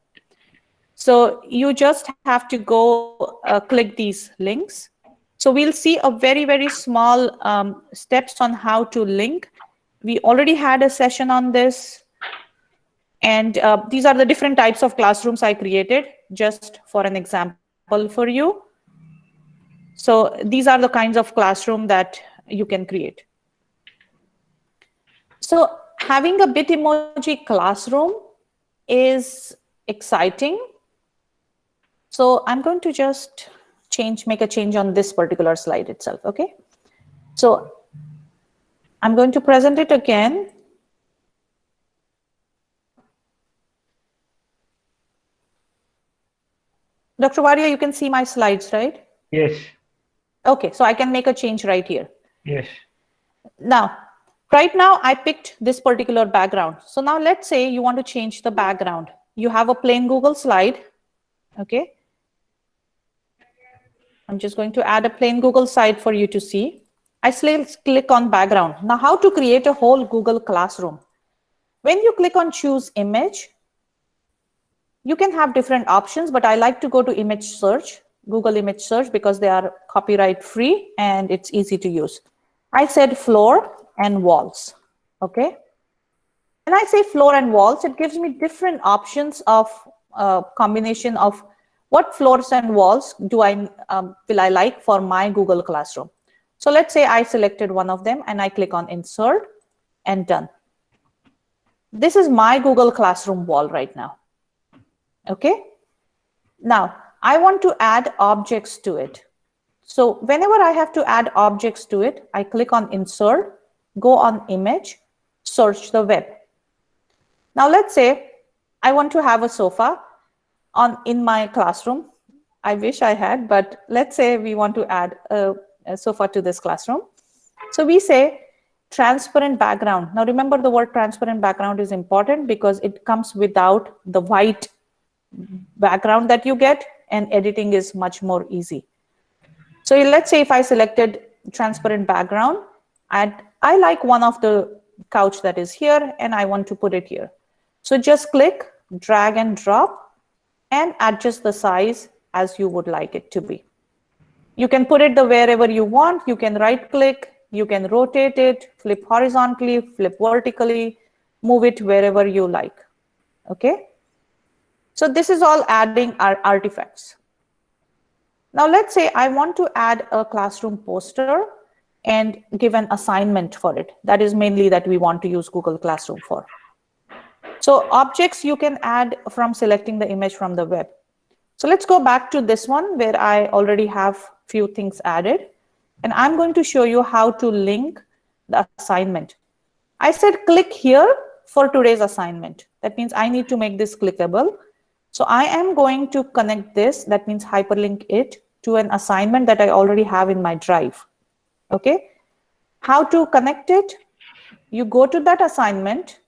Speaker 2: So you just have to go click these links. So we'll see a very, very small steps on how to link. We already had a session on this. And these are the different types of classrooms I created just for an example for you. So these are the kinds of classroom that you can create. So having a Bitemoji classroom is exciting. So I'm going to just make a change on this particular slide itself, okay? So I'm going to present it again. Dr. Waria, you can see my slides, right?
Speaker 1: Yes.
Speaker 2: Okay, so I can make a change right here.
Speaker 1: Yes.
Speaker 2: Now, right now I picked this particular background. So now let's say you want to change the background. You have a plain Google slide, okay? I'm just going to add a plain Google slide for you to see. I still click on background. Now how to create a whole Google Classroom. When you click on choose image, you can have different options, but I like to go to image search, Google image search, because they are copyright free and it's easy to use. I said floor and walls, okay? When I say floor and walls, it gives me different options of combination of what floors and walls will I like for my Google Classroom. So let's say I selected one of them and I click on insert and done. This is my Google Classroom wall right now. Okay. Now I want to add objects to it. So whenever I have to add objects to it, I click on insert, go on image, search the web. Now let's say I want to have a sofa in my classroom. I wish I had, but let's say we want to add a sofa to this classroom. So we say transparent background. Now remember, the word transparent background is important because it comes without the white background that you get, and editing is much more easy. So let's say if I selected transparent background, and I like one of the couch that is here and I want to put it here. So just click, drag and drop, and adjust the size as you would like it to be. You can put it wherever you want. You can right click, you can rotate it, flip horizontally, flip vertically, move it wherever you like. Okay. So this is all adding our artifacts. Now let's say I want to add a classroom poster and give an assignment for it. That is mainly that we want to use Google Classroom for. So objects you can add from selecting the image from the web. So let's go back to this one where I already have few things added. And I'm going to show you how to link the assignment. I said click here for today's assignment. That means I need to make this clickable. So I am going to connect this, that means hyperlink it to an assignment that I already have in my drive. Okay. How to connect it? You go to that assignment.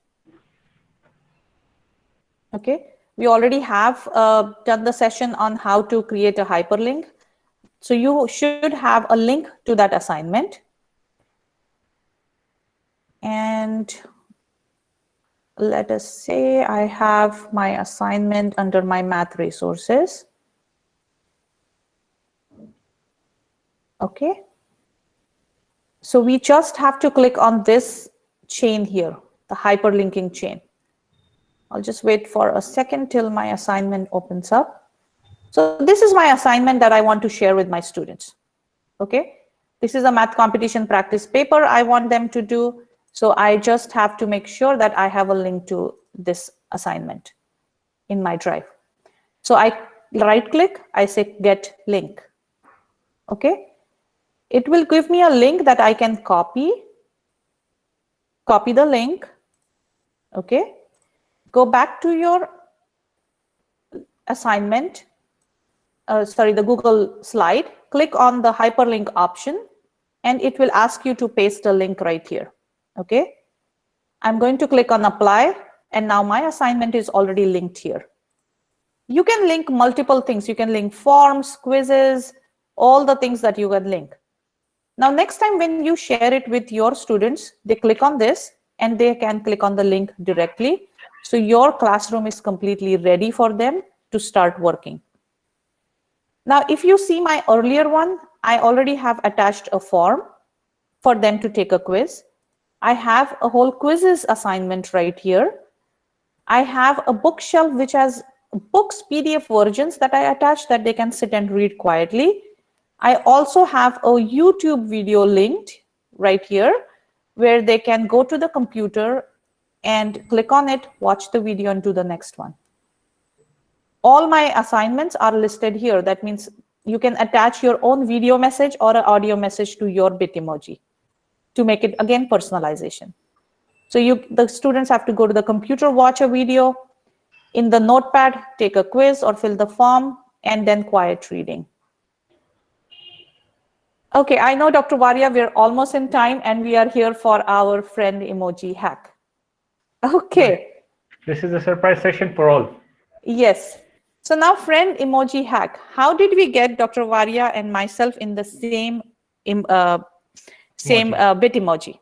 Speaker 2: Okay. We already have done the session on how to create a hyperlink. So you should have a link to that assignment. And let us say I have my assignment under my math resources. Okay. So we just have to click on this chain here, the hyperlinking chain. I'll just wait for a second till my assignment opens up. So this is my assignment that I want to share with my students. Okay. This is a math competition practice paper I want them to do. So I just have to make sure that I have a link to this assignment in my drive. So I right click, I say get link. Okay. It will give me a link that I can copy the link. Okay. Go back to your assignment, the Google slide, click on the hyperlink option, and it will ask you to paste the link right here. Okay. I'm going to click on apply, and now my assignment is already linked here. You can link multiple things. You can link forms, quizzes, all the things that you can link. Now, next time when you share it with your students, they click on this and they can click on the link directly. So your classroom is completely ready for them to start working. Now, if you see my earlier one, I already have attached a form for them to take a quiz. I have a whole quizzes assignment right here. I have a bookshelf which has books, PDF versions that I attach that they can sit and read quietly. I also have a YouTube video linked right here where they can go to the computer and click on it, watch the video, and do the next one. All my assignments are listed here. That means you can attach your own video message or an audio message to your Bitmoji to make it, again, personalization. So the students have to go to the computer, watch a video, in the notepad, take a quiz or fill the form, and then quiet reading. Okay, I know, Dr. Varia, we're almost in time, and we are here for our friend emoji hack. Okay.
Speaker 1: This is a surprise session for all.
Speaker 2: Yes. So now, friend emoji hack. How did we get Dr. Varia and myself in the same Bitmoji?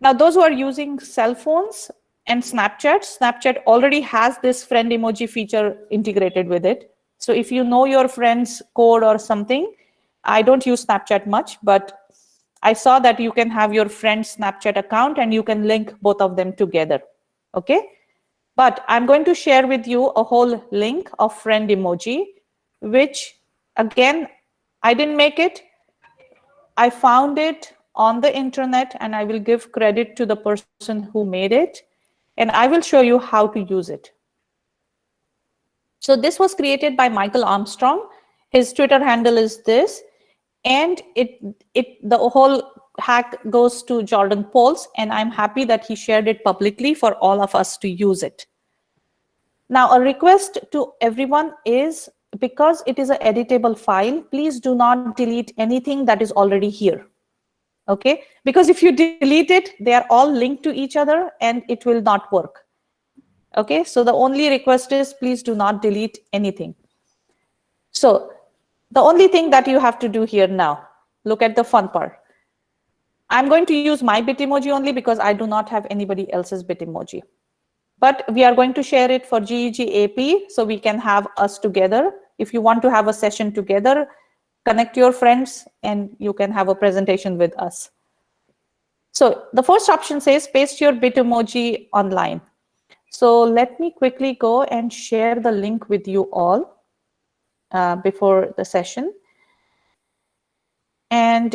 Speaker 2: Now, those who are using cell phones and Snapchat already has this friend emoji feature integrated with it. So if you know your friend's code or something, I don't use Snapchat much, but I saw that you can have your friend's Snapchat account and you can link both of them together. Okay. But I'm going to share with you a whole link of friend emoji, which, again, I didn't make it. I found it on the internet, and I will give credit to the person who made it, and I will show you how to use it. So this was created by Michael Armstrong. His Twitter handle is this, and the whole hack goes to Jordan Poles, and I'm happy that he shared it publicly for all of us to use it. Now, a request to everyone is, because it is an editable file, please do not delete anything that is already here. Okay, because if you delete it, they are all linked to each other and it will not work. Okay, so the only request is, please do not delete anything. So the only thing that you have to do here now, look at the fun part. I'm going to use my Bitmoji only because I do not have anybody else's Bitmoji. But we are going to share it for GEG AP, so we can have us together. If you want to have a session together, connect your friends and you can have a presentation with us. So the first option says paste your Bitmoji online. So let me quickly go and share the link with you all before the session. And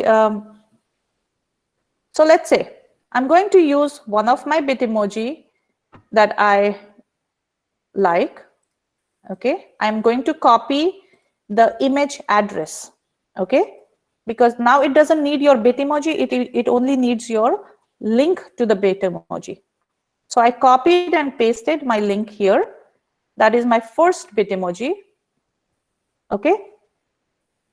Speaker 2: so let's say I'm going to use one of my Bitmoji that I like. Okay, I'm going to copy the image address. Okay, because now it doesn't need your Bitmoji, it only needs your link to the Bitmoji. So I copied and pasted my link here. That is my first Bitmoji. Okay,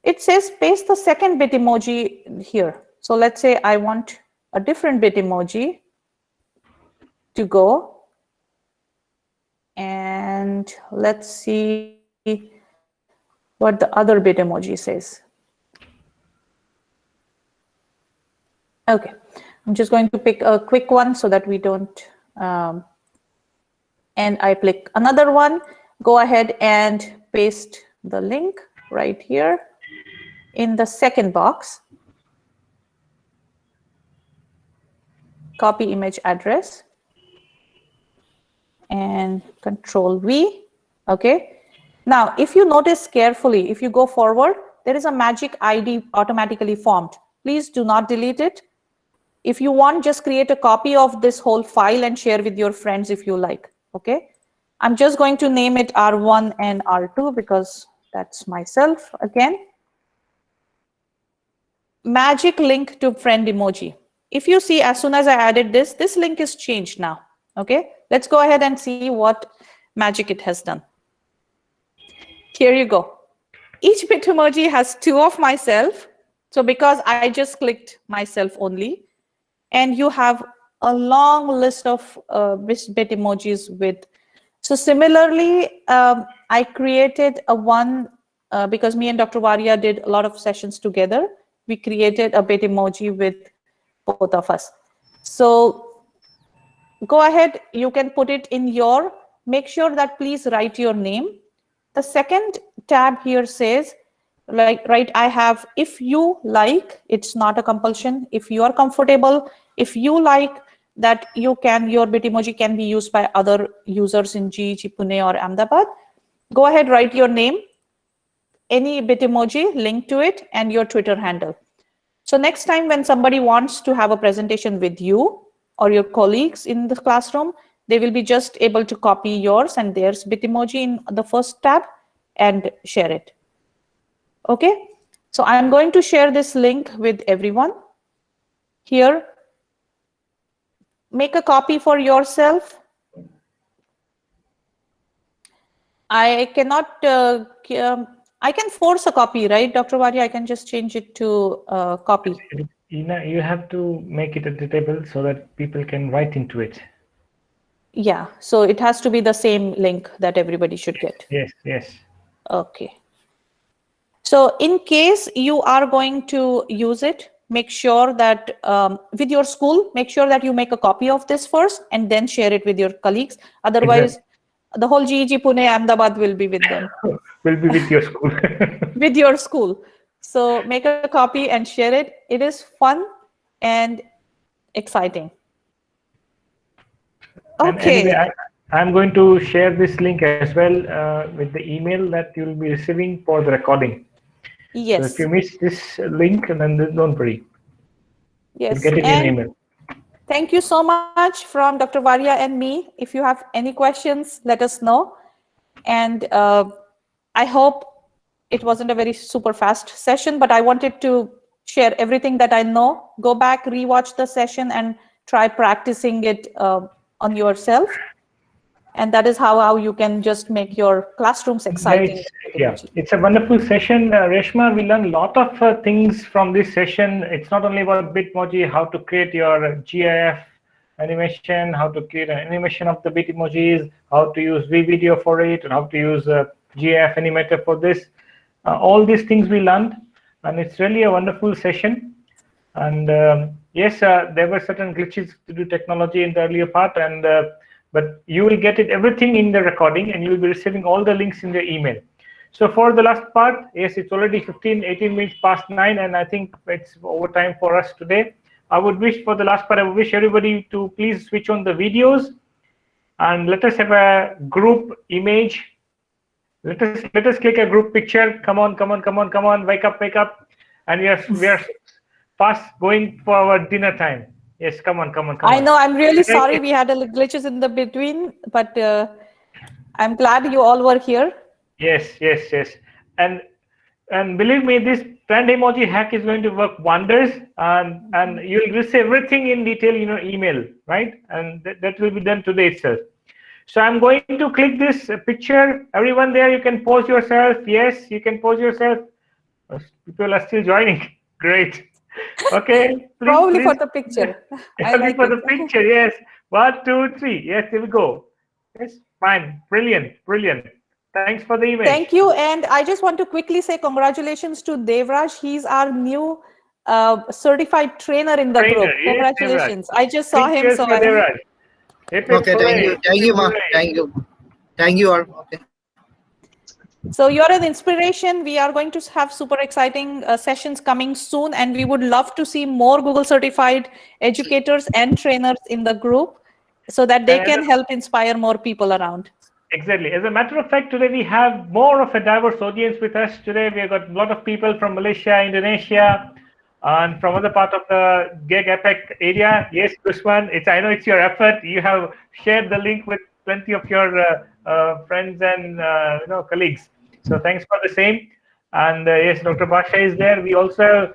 Speaker 2: it says paste the second Bitmoji here. So let's say I want a different Bitmoji to go, and let's see what the other Bitmoji says. Okay, I'm just going to pick a quick one so that we don't, and I click another one, go ahead and paste the link right here in the second box. Copy image address and Control V. Okay. Now, if you notice carefully, if you go forward, there is a magic ID automatically formed. Please do not delete it. If you want, just create a copy of this whole file and share with your friends if you like. Okay. I'm just going to name it R1 and R2 because that's myself again. Magic link to friend emoji. If you see, as soon as I added this, this link is changed now. Okay, let's go ahead and see what magic it has done. Here you go. Each Bitmoji has two of myself. So because I just clicked myself only, and you have a long list of Bitemojis with. So similarly, I created a one because me and Dr. Varia did a lot of sessions together. We created a Bitemoji with both of us. So go ahead, you can put it in your, make sure that please write your name. The second tab here says, like, right, I have, if you like, it's not a compulsion. If you are comfortable, if you like, that your Bitemoji can be used by other users in GEG, Pune or Ahmedabad, go ahead, write your name, any Bitemoji, link to it, and your Twitter handle. So next time when somebody wants to have a presentation with you or your colleagues in the classroom, they will be just able to copy yours and theirs Bitemoji in the first tab and share it. Okay, so I'm going to share this link with everyone. Here, make a copy for yourself. I cannot, I can force a copy, right, Dr. Varia? I can just change it to copy.
Speaker 1: You have to make it editable so that people can write into it.
Speaker 2: Yeah, so it has to be the same link that everybody should get.
Speaker 1: Yes, yes.
Speaker 2: Okay. So in case you are going to use it, make sure that with your school, make sure that you make a copy of this first and then share it with your colleagues. Otherwise, the whole GEG Pune Ahmedabad will be with them.
Speaker 1: Will be with your school.
Speaker 2: With your school. So make a copy and share it. It is fun and exciting. Okay.
Speaker 1: And anyway, I'm going to share this link as well with the email that you'll be receiving for the recording.
Speaker 2: Yes.
Speaker 1: So if you miss this link, then don't worry.
Speaker 2: Yes.
Speaker 1: You'll get it in email.
Speaker 2: Thank you so much from Dr. Varia and me. If you have any questions, let us know. And I hope it wasn't a very super fast session, but I wanted to share everything that I know. Go back, rewatch the session and try practicing it on yourself. And that is how you can just make your classrooms exciting.
Speaker 1: Yeah, it's a wonderful session. Reshma, we learned a lot of things from this session. It's not only about Bitmoji, how to create your GIF animation, how to create an animation of the Bitemojis, how to use VVideo for it, and how to use GIF animator for this. All these things we learned, and it's really a wonderful session. And yes, there were certain glitches to do technology in the earlier part, and but you will get it everything in the recording, and you will be receiving all the links in the email. So for the last part, yes, it's already 18 minutes past 9, and I think it's overtime for us today. I would wish for the last part, I would wish everybody to please switch on the videos, and let us have a group image. Let us click a group picture. Come on, wake up, and we are fast going for our dinner time. Yes, come on.
Speaker 2: I know, I'm really sorry we had a glitches in the between, but I'm glad you all were here.
Speaker 1: Yes. And believe me, this brand emoji hack is going to work wonders, and you'll receive everything in detail in your email, right? And that will be done today itself. So I'm going to click this picture. Everyone there, you can pause yourself. Yes, you can pause yourself. People are still joining. Great. Okay.
Speaker 2: Probably for the picture. I like
Speaker 1: for the picture. Yes. 1, 2, 3. Yes, here we go. Yes, fine. Brilliant. Thanks for the image.
Speaker 2: Thank you. And I just want to quickly say congratulations to Devraj. He's our new certified trainer in the group.
Speaker 1: Yes,
Speaker 2: Congratulations.
Speaker 1: Devraj.
Speaker 2: I just saw him. So
Speaker 5: okay, thank you all. Okay.
Speaker 2: So you're an inspiration. We are going to have super exciting sessions coming soon, and we would love to see more Google certified educators and trainers in the group so that they can help inspire more people around.
Speaker 1: Exactly. As a matter of fact, today we have more of a diverse audience with us. Today we have got a lot of people from Malaysia, Indonesia, and from other part of the Gig Epic area. Yes, Usman, I know it's your effort. You have shared the link with plenty of your friends and colleagues. So thanks for the same. And yes, Dr. Basha is there. We also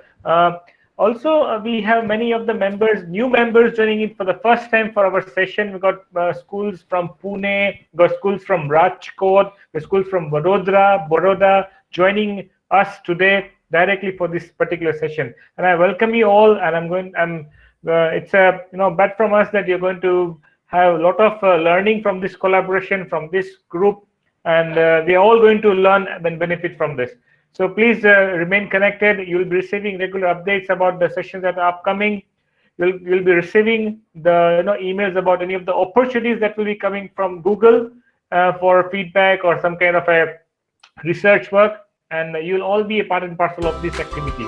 Speaker 1: we have many of the members, new members joining in for the first time for our session. We got schools from Pune, we got schools from Rajkot, we got schools from Baroda joining us today directly for this particular session. And I welcome you all. And it's a bet from us that you're going to have a lot of learning from this collaboration, from this group, and we are all going to learn and benefit from this. So please remain connected. You'll be receiving regular updates about the sessions that are upcoming. You'll be receiving the emails about any of the opportunities that will be coming from Google for feedback or some kind of a research work, and you'll all be a part and parcel of this activity.